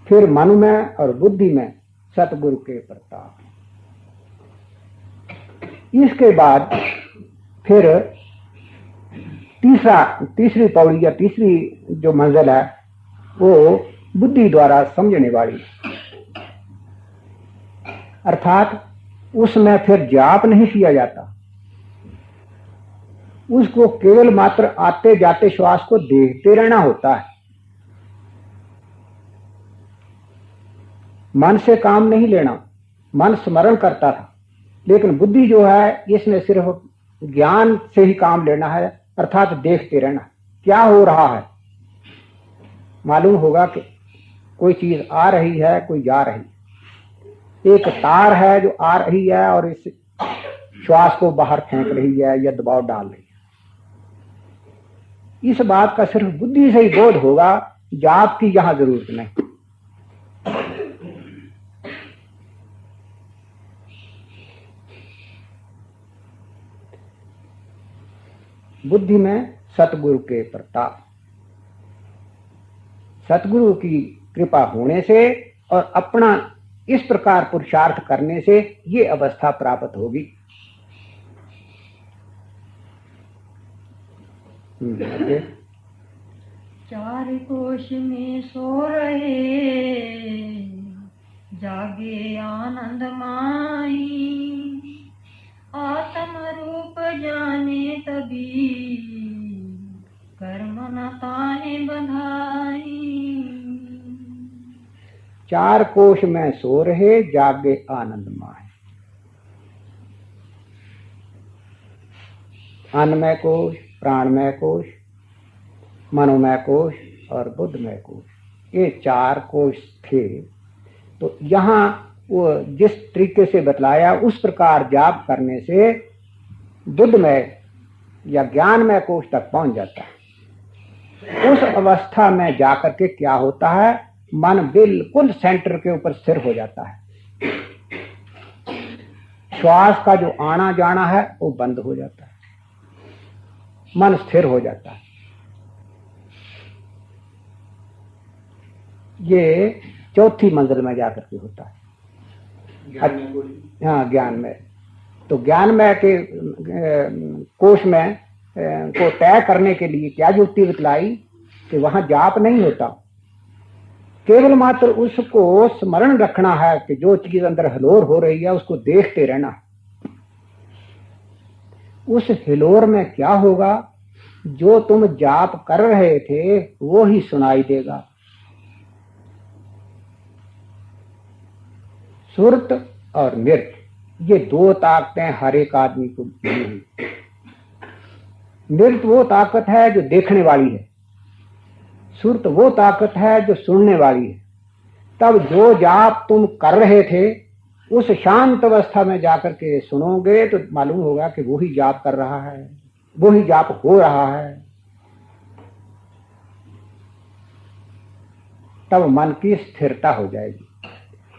फिर मन में और बुद्धि में सतगुरु के प्रताप। इसके बाद फिर तीसरी पौड़ी या तीसरी जो मंजिल है वो बुद्धि द्वारा समझने वाली, अर्थात उसमें फिर जाप नहीं किया जाता, उसको केवल मात्र आते जाते श्वास को देखते रहना होता है। मन से काम नहीं लेना। मन स्मरण करता था, लेकिन बुद्धि जो है इसने सिर्फ ज्ञान से ही काम लेना है, अर्थात देखते रहना क्या हो रहा है। मालूम होगा कि कोई चीज आ रही है, कोई जा रही है। एक तार है जो आ रही है और इस श्वास को बाहर फेंक रही है या दबाव डाल रही है। इस बात का सिर्फ बुद्धि से ही बोध होगा, जाप की यहां जरूरत नहीं। बुद्धि में सतगुरु के प्रताप, सतगुरु की कृपा होने से और अपना इस प्रकार पुरुषार्थ करने से ये अवस्था प्राप्त होगी। चार कोश में सो रहे जागे आनंद माई, आत्म रूप जाने तभी कर्म न ताने बंधाई। चार कोश में सो रहे जागे आनंद माए। अन्नमय कोश, प्राणमय कोश, मनोमय कोश और बुद्धमय कोश, ये 4 कोश थे। तो यहाँ वो जिस तरीके से बतलाया उस प्रकार जाप करने से बुद्धमय या ज्ञानमय कोश तक पहुंच जाता है। उस अवस्था में जाकर के क्या होता है, मन बिल्कुल सेंटर के ऊपर स्थिर हो जाता है। श्वास का जो आना जाना है वो बंद हो जाता है, मन स्थिर हो जाता है। ये चौथी मंजिल में जाकर के होता है। हाँ, ज्ञान में। तो ज्ञान में के कोश में को तय करने के लिए क्या युक्ति बतलाई कि वहां जाप नहीं होता, केवल मात्र उसको स्मरण रखना है कि जो चीज अंदर हिलोर हो रही है उसको देखते रहना। उस हिलोर में क्या होगा, जो तुम जाप कर रहे थे वो ही सुनाई देगा। सुरत और मृत, ये 2 ताकतें हर एक आदमी को मिली हुई। मृत वो ताकत है जो देखने वाली है, सुरत वो ताकत है जो सुनने वाली है। तब जो जाप तुम कर रहे थे उस शांत अवस्था में जाकर के सुनोगे तो मालूम होगा कि वो ही जाप कर रहा है, वो ही जाप हो रहा है। तब मन की स्थिरता हो जाएगी।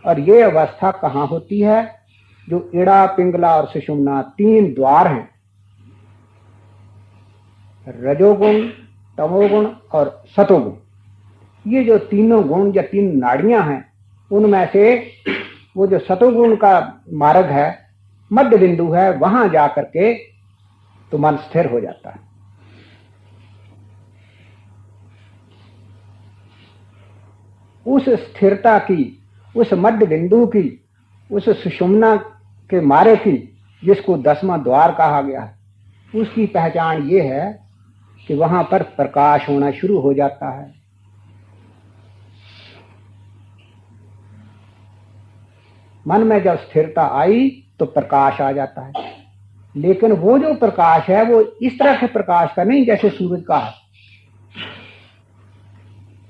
और ये अवस्था कहाँ होती है, जो इड़ा, पिंगला और सुषुम्ना 3 द्वार हैं, रजोगुण, तमोगुण और सतोगुण। ये जो तीनों गुण या 3 नाड़ियां हैं, उनमें से वो जो सतोगुण का मार्ग है, मध्य बिंदु है, वहां जाकर के तो मन स्थिर हो जाता है। उस स्थिरता की, उस मध्य बिंदु की, उस सुषुम्ना के मार्ग की, जिसको 10वां द्वार कहा गया है, उसकी पहचान ये है कि वहां पर प्रकाश होना शुरू हो जाता है। मन में जब स्थिरता आई तो प्रकाश आ जाता है। लेकिन वो जो प्रकाश है वो इस तरह के प्रकाश का नहीं जैसे सूरज का है।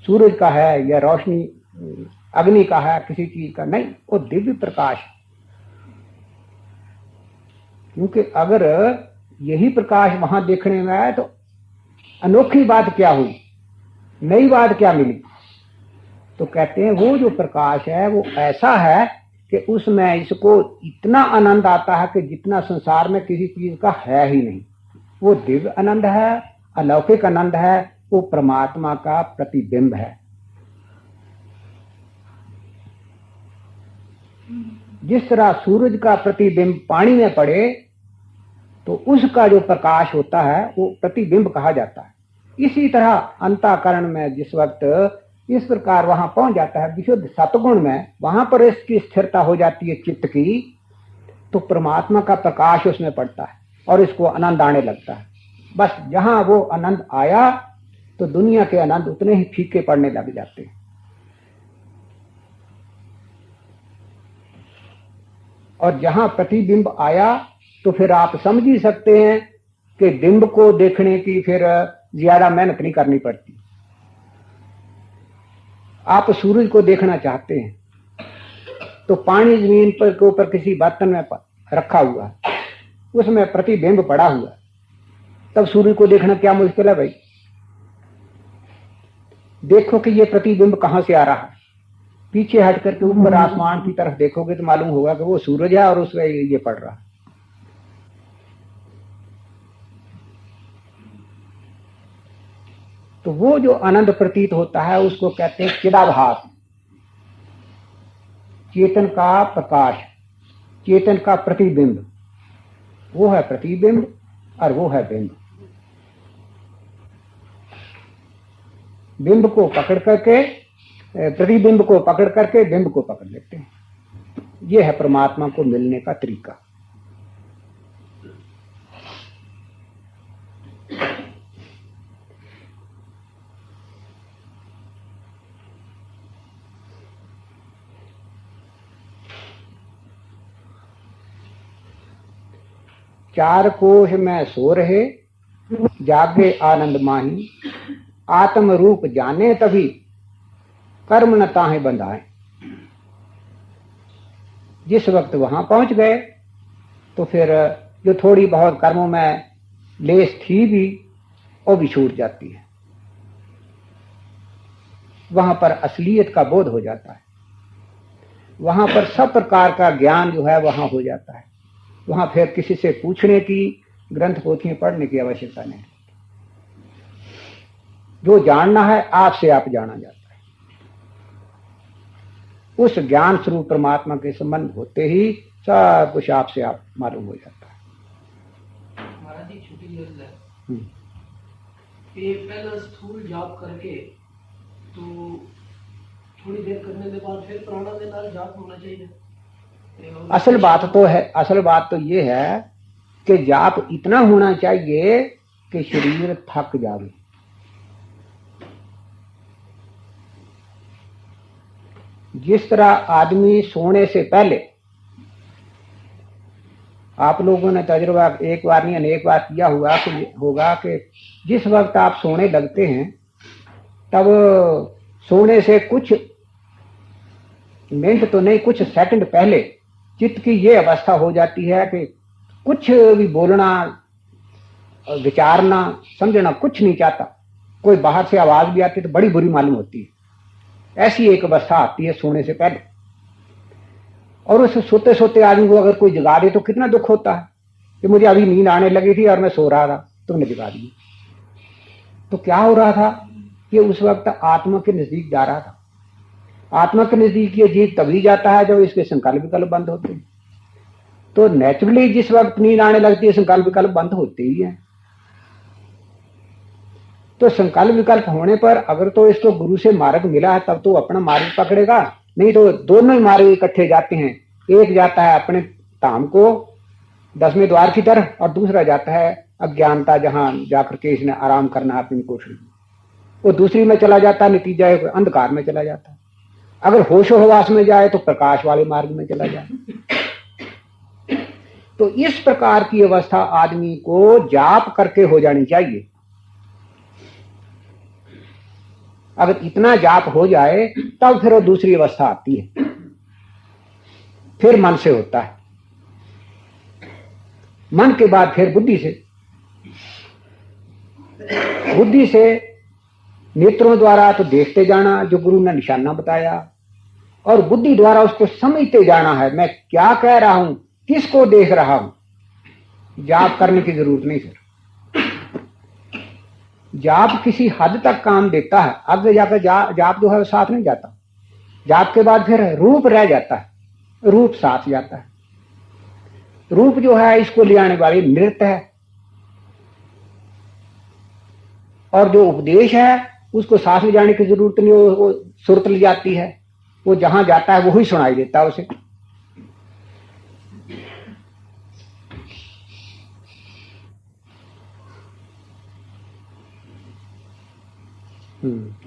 सूरज का है या रोशनी अग्नि का है, किसी चीज का नहीं, वो दिव्य प्रकाश है। क्योंकि अगर यही प्रकाश वहां देखने में आया तो अनोखी बात क्या हुई, नई बात क्या मिली। तो कहते हैं वो जो प्रकाश है वो ऐसा है कि उसमें इसको इतना आनंद आता है कि जितना संसार में किसी चीज का है ही नहीं। वो दिव्य आनंद है, अलौकिक आनंद है, वो परमात्मा का प्रतिबिंब है। जिस तरह सूरज का प्रतिबिंब पानी में पड़े तो उसका जो प्रकाश होता है वो प्रतिबिंब कहा जाता है। इसी तरह अंतःकरण में जिस वक्त इस प्रकार वहां पहुंच जाता है विशुद्ध सतगुण में, वहां पर इसकी स्थिरता हो जाती है चित्त की, तो परमात्मा का प्रकाश उसमें पड़ता है और इसको आनंद आने लगता है। बस जहां वो आनंद आया तो दुनिया के आनंद उतने ही फीके पड़ने लग जाते हैं। और जहां प्रतिबिंब आया तो फिर आप समझ ही सकते हैं कि बिंब को देखने की फिर ज्यादा मेहनत नहीं करनी पड़ती। आप सूरज को देखना चाहते हैं तो पानी जमीन पर के ऊपर किसी बर्तन में रखा हुआ है, उसमें प्रतिबिंब पड़ा हुआ है, तब सूरज को देखना क्या मुश्किल है भाई। देखो कि ये प्रतिबिंब कहां से आ रहा है, पीछे हट करके ऊपर आसमान की तरफ देखोगे तो मालूम होगा कि वो सूरज है और उसमें ये पड़ रहा है। तो वो जो आनंद प्रतीत होता है उसको कहते हैं चिदाभास, चेतन का प्रकाश, चेतन का प्रतिबिंब। वो है प्रतिबिंब और वो है बिंब। बिंब को पकड़ करके, प्रतिबिंब को पकड़ करके बिंब को पकड़ लेते हैं। ये है परमात्मा को मिलने का तरीका। चार कोश में सो रहे, जागे आनंद माही, आत्म रूप जाने तभी कर्म न ताहे बंधाए। जिस वक्त वहां पहुंच गए तो फिर जो थोड़ी बहुत कर्मों में लेस थी भी वो भी छूट जाती है। वहां पर असलियत का बोध हो जाता है, वहां पर सब प्रकार का ज्ञान जो है वहां हो जाता है। वहां फिर किसी से पूछने की, ग्रंथ पोथियां पढ़ने की आवश्यकता नहीं। जो जानना है आपसे आप जाना जाता है। उस ज्ञान स्वरूप परमात्मा के संबंध होते ही सब कुछ आपसे आप मालूम हो जाता है। महाराज जी छोटी अर्ज है कि पहला स्थूल जाप करके तो थोड़ी देर करने के बाद फिर प्राणा के नाल जाप होना चाहिए। असल बात तो ये है कि जाप इतना होना चाहिए कि शरीर थक जाए। जिस तरह आदमी सोने से पहले, आप लोगों ने तजुर्बा एक बार नहीं अनेक बार किया होगा कि जिस वक्त आप सोने लगते हैं तब सोने से कुछ मिनट तो नहीं, कुछ सेकंड पहले चित्त की ये अवस्था हो जाती है कि कुछ भी बोलना, विचारना, समझना कुछ नहीं चाहता। कोई बाहर से आवाज भी आती है तो बड़ी बुरी मालूम होती है। ऐसी एक अवस्था आती है सोने से पहले। और उस सोते सोते आदमी को अगर कोई जगा दे तो कितना दुख होता है कि मुझे अभी नींद आने लगी थी और मैं सो रहा था, तुमने जगा दी। तो क्या हो रहा था कि उस वक्त आत्मा के नजदीक जा रहा था। आत्मा के नजदीक ये जीव तभी जाता है जब इसके संकल्प विकल्प बंद होते हैं। तो नेचुरली जिस वक्त नींद आने लगती है संकल्प विकल्प बंद होते ही है। तो संकल्प विकल्प होने पर अगर तो इसको गुरु से मार्ग मिला है तब तो अपना मार्ग पकड़ेगा, नहीं तो दोनों ही मार्ग इकट्ठे जाते हैं। एक जाता है अपने धाम को 10वें द्वार की तरफ और दूसरा जाता है अज्ञानता, जहां जाकर के इसने आराम करना अपनी कोशिश। वो दूसरी में चला जाता है, नतीजा है अंधकार में चला जाता है। अगर होशो हवास में जाए तो प्रकाश वाले मार्ग में चला जाए। तो इस प्रकार की अवस्था आदमी को जाप करके हो जानी चाहिए। अगर इतना जाप हो जाए तब फिर वो दूसरी अवस्था आती है, फिर मन से होता है। मन के बाद फिर बुद्धि से, बुद्धि से नेत्रों द्वारा तो देखते जाना जो गुरु ने निशाना बताया, और बुद्धि द्वारा उसको समझते जाना है मैं क्या कह रहा हूं, किसको देख रहा हूं। जाप करने की जरूरत नहीं सर। जाप किसी हद तक काम देता है, आगे जाकर जाप जो है साथ नहीं जाता। जाप के बाद फिर रूप रह जाता है, रूप साथ जाता है। रूप जो है इसको ले आने वाली नृत्य है, और जो उपदेश है उसको साथ ले जाने की जरूरत नहीं, वो सुरत ले जाती है। वो जहां जाता है वही सुनाई देता है उसे।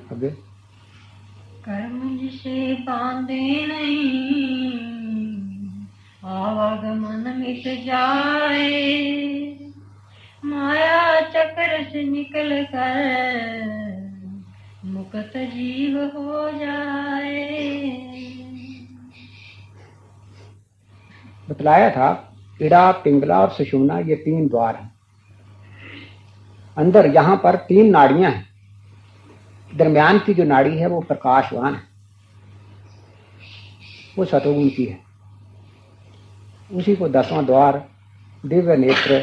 आगे कर्म जिसे बांधे नहीं आवागमन मिट जाए, माया चक्र से निकल कर मुक्त जीव हो जाए। बतलाया था इड़ा, पिंगला और सुषुम्ना ये 3 द्वार हैं। अंदर यहां पर 3 नाड़ियां हैं। दरमियान की जो नाड़ी है वो प्रकाशवान है, वो सतोगुण की है। उसी को 10वां द्वार, दिव्य नेत्र,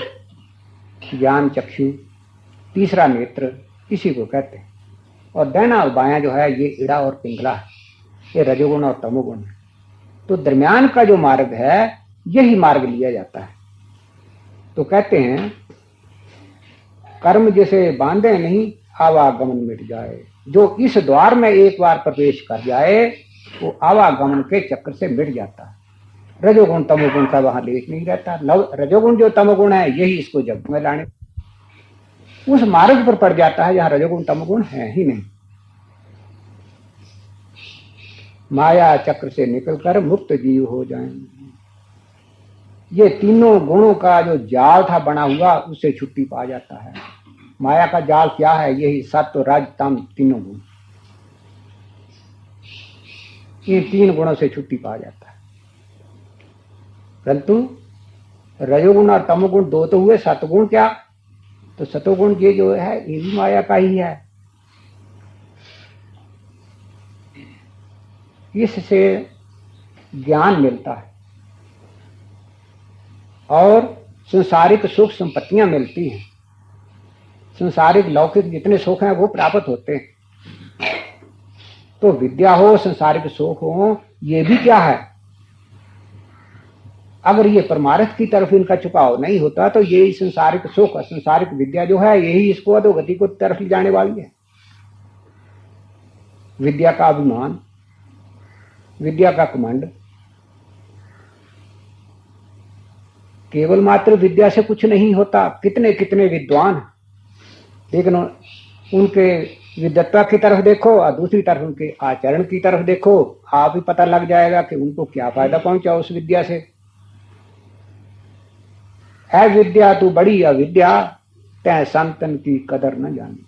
ज्ञान चक्षु, तीसरा नेत्र, इसी को कहते हैं। और दाहिना और बायां जो है ये इड़ा और पिंगला है, ये रजोगुण और तमोगुण है। तो दरमियान का जो मार्ग है यही मार्ग लिया जाता है। तो कहते हैं कर्म जैसे बांधे नहीं आवागमन मिट जाए। जो इस द्वार में एक बार प्रवेश कर जाए वो आवागमन के चक्र से मिट जाता है। रजोगुण तमोगुण का वहां लेश नहीं रहता। रजोगुण जो तमोगुण है यही इसको जग में लाने उस मार्ग पर पड़ जाता है जहां रजोगुण तमोगुण है ही नहीं। माया चक्र से निकलकर मुक्त जीव हो जाएंगे। ये तीनों गुणों का जो जाल था बना हुआ उससे छुट्टी पा जाता है। माया का जाल क्या है? यही सत्व रज तम तीनों गुण। ये 3 गुणों से छुट्टी पा जाता है। परंतु रजोगुण और तमोगुण 2 तो हुए, सतगुण क्या? तो सतोगुण ये जो है ये भी माया का ही है। इससे ज्ञान मिलता है और संसारिक सुख संपत्तियां मिलती हैं। संसारिक लौकिक जितने सुख हैं वो प्राप्त होते हैं। तो विद्या हो, संसारिक सुख हो, ये भी क्या है? अगर ये परमार्थ की तरफ इनका झुकाव नहीं होता तो ये संसारिक सुख, संसारिक विद्या जो है यही इसको अधोगति को तरफ ले जाने वाली है। विद्या का अभिमान, विद्या का घमंड, केवल मात्र विद्या से कुछ नहीं होता। कितने कितने विद्वान, लेकिन उनके विद्वत्ता की तरफ देखो और दूसरी तरफ उनके आचरण की तरफ देखो, आप ही पता लग जाएगा कि उनको क्या फायदा पहुंचा उस विद्या से। है विद्या तू बड़ी अविद्या, तै संतन की कदर न जानी।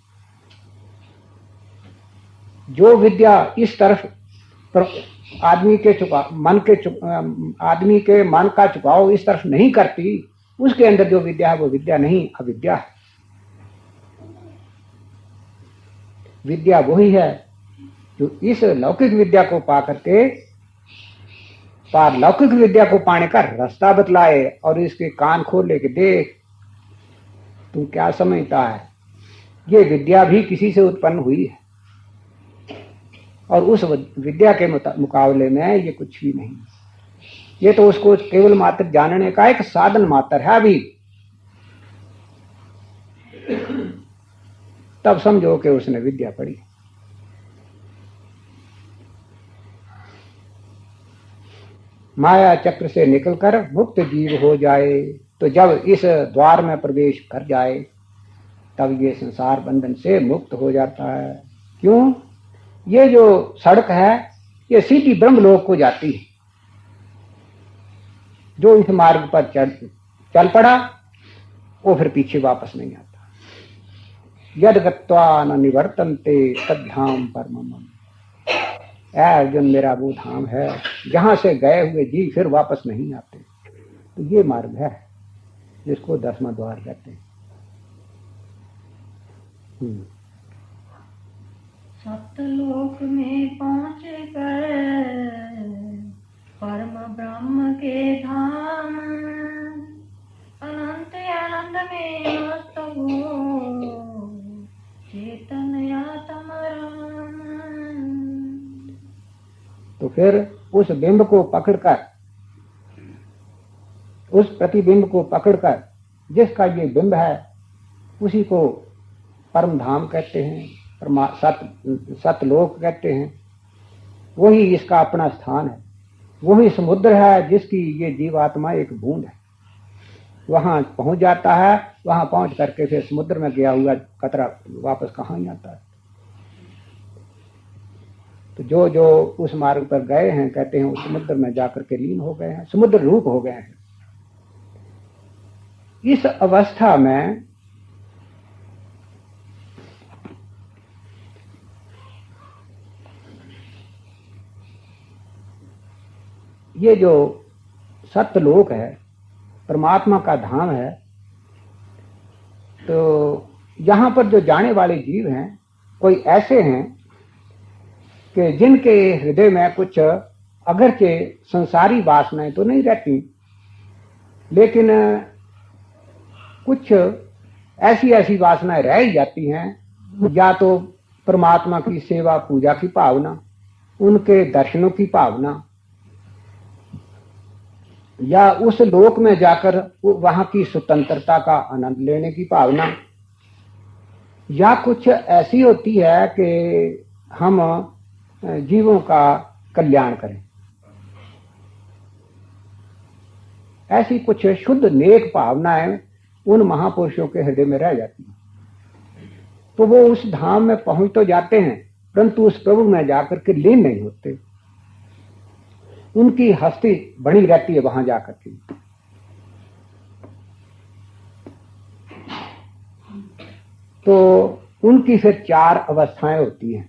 जो विद्या इस तरफ आदमी के मन का झुकाव इस तरफ नहीं करती, उसके अंदर जो विद्या है वो विद्या नहीं, अविद्या है। विद्या वही है जो इस लौकिक विद्या को पा करके पारलौकिक विद्या को पाने का रास्ता बतलाए और इसके कान खोले कि देख तू क्या समझता है, ये विद्या भी किसी से उत्पन्न हुई है और उस विद्या के मुकाबले में ये कुछ भी नहीं। ये तो उसको केवल मात्र जानने का एक साधन मात्र है। अभी तब समझो कि उसने विद्या पढ़ी। माया चक्र से निकलकर मुक्त जीव हो जाए तो जब इस द्वार में प्रवेश कर जाए तब ये संसार बंधन से मुक्त हो जाता है। क्यों? ये जो सड़क है ये सीधी ब्रह्मलोक को जाती है। जो इस मार्ग पर चल पड़ा वो फिर पीछे वापस नहीं आता। यद गत्वा न निवर्तन्ते तद्धाम परमम्। अर्जुन, मेरा वो धाम है जहां से गए हुए जी फिर वापस नहीं आते। तो ये मार्ग है जिसको 10वां द्वार कहते हैं। सतलोक में पहुँच कर परम ब्रह्म के धाम, अनंत आनंद में मस्त हो चेतन आत्म राम। तो फिर उस बिंब को पकड़कर, उस प्रतिबिंब को पकड़कर, जिसका ये बिंब है उसी को परम धाम कहते हैं, सतलोक कहते हैं। वही इसका अपना स्थान है। वही समुद्र है जिसकी ये जीवात्मा एक बूंद है। वहां पहुंच जाता है, वहां पहुंच करके फिर समुद्र में गया हुआ कतरा वापस कहाँ ही आता है। तो जो जो उस मार्ग पर गए हैं कहते हैं उस समुद्र में जाकर के लीन हो गए हैं, समुद्र रूप हो गए हैं। इस अवस्था में ये जो सत्यलोक है, परमात्मा का धाम है, तो यहां पर जो जाने वाले जीव हैं कोई ऐसे हैं कि जिनके हृदय में कुछ अगरचे संसारी वासनाएं तो नहीं रहती, लेकिन कुछ ऐसी ऐसी वासनाएं रह ही जाती हैं। या तो परमात्मा की सेवा पूजा की भावना, उनके दर्शनों की भावना, या उस लोक में जाकर वहां की स्वतंत्रता का आनंद लेने की भावना, या कुछ ऐसी होती है कि हम जीवों का कल्याण करें। ऐसी कुछ शुद्ध नेक भावनाएं उन महापुरुषों के हृदय में रह जाती हैं। तो वो उस धाम में पहुंच तो जाते हैं परंतु उस प्रभु में जाकर के लीन नहीं होते। उनकी हस्ती बनी रहती है वहां जाकर के। तो उनकी फिर 4 अवस्थाएं होती हैं।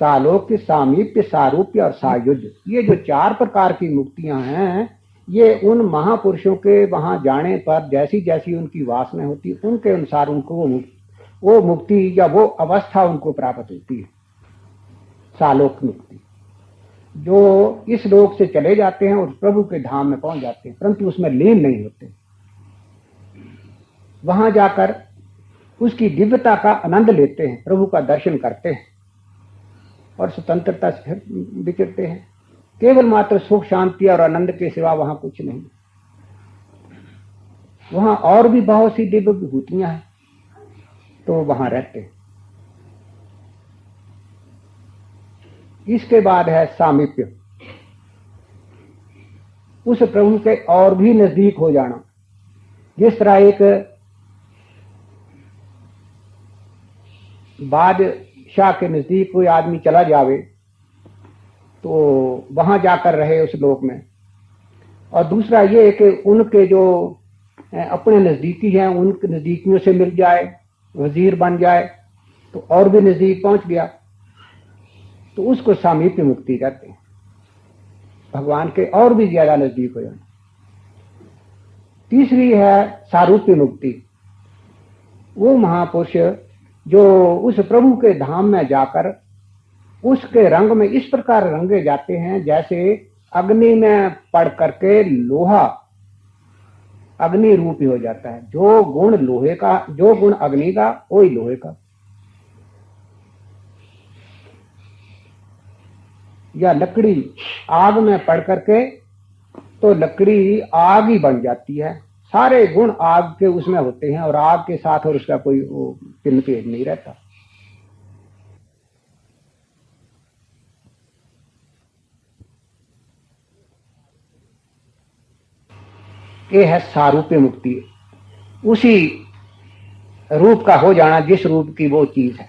सालोक्य, सामीप्य, सारूप्य और सायुज्य, ये जो 4 प्रकार की मुक्तियां हैं, ये उन महापुरुषों के वहां जाने पर जैसी जैसी उनकी वासना होती उनके अनुसार उनको वो मुक्ति या वो अवस्था उनको प्राप्त होती है। सालोक मुक्ति, जो इस लोक से चले जाते हैं और प्रभु के धाम में पहुंच जाते हैं, परंतु उसमें लीन नहीं होते, वहां जाकर उसकी दिव्यता का आनंद लेते हैं, प्रभु का दर्शन करते हैं और स्वतंत्रता से फिर विचरते हैं। केवल मात्र सुख, शांति और आनंद के सिवा वहां कुछ नहीं। वहां और भी बहुत सी दिव्य विभूतियां हैं, तो वहां रहते हैं। इसके बाद है सामीप्य, उस प्रभु के और भी नजदीक हो जाना। जिस तरह एक बादशाह के नजदीक कोई आदमी चला जावे तो वहां जाकर रहे उस लोक में, और दूसरा ये कि उनके जो अपने नजदीकी हैं उनके नजदीकियों से मिल जाए, वजीर बन जाए तो और भी नजदीक पहुंच गया, तो उसको सामीप्य मुक्ति कहते हैं, भगवान के और भी ज्यादा नजदीक हो जाना। तीसरी है सारूप्य मुक्ति, वो महापुरुष जो उस प्रभु के धाम में जाकर उसके रंग में इस प्रकार रंगे जाते हैं जैसे अग्नि में पड़ करके लोहा अग्नि रूपी हो जाता है। जो गुण लोहे का, जो गुण अग्नि का, वही लोहे का। या लकड़ी आग में पड़ करके तो लकड़ी आग ही बन जाती है, सारे गुण आग के उसमें होते हैं और आग के साथ और उसका कोई पिन भेद नहीं रहता। ये है सारूप्य मुक्ति, उसी रूप का हो जाना जिस रूप की वो चीज है।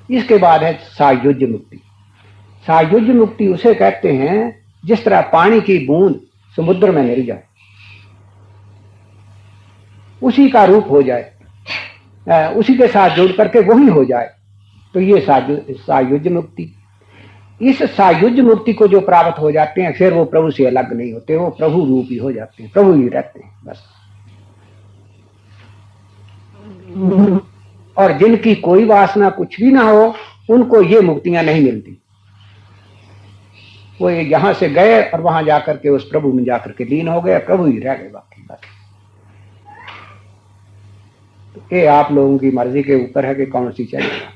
इसके बाद है सायुज्य मुक्ति। सायुज्य मुक्ति उसे कहते हैं जिस तरह पानी की बूंद समुद्र में मिल जाए, उसी का रूप हो जाए, उसी के साथ जुड़ करके वही हो जाए, तो ये सायुज्य मुक्ति। इस सायुज्य मुक्ति को जो प्राप्त हो जाते हैं फिर वो प्रभु से अलग नहीं होते, वो प्रभु रूप ही हो जाते हैं, प्रभु ही रहते हैं बस। और जिनकी कोई वासना कुछ भी ना हो उनको ये मुक्तियां नहीं मिलती। वो यहां से गए और वहां जाकर के उस प्रभु में जाकर के लीन हो गए, प्रभु ही रह गए बाकी बस। तो ये आप लोगों की मर्जी के ऊपर है कि कौन सी चलेगा।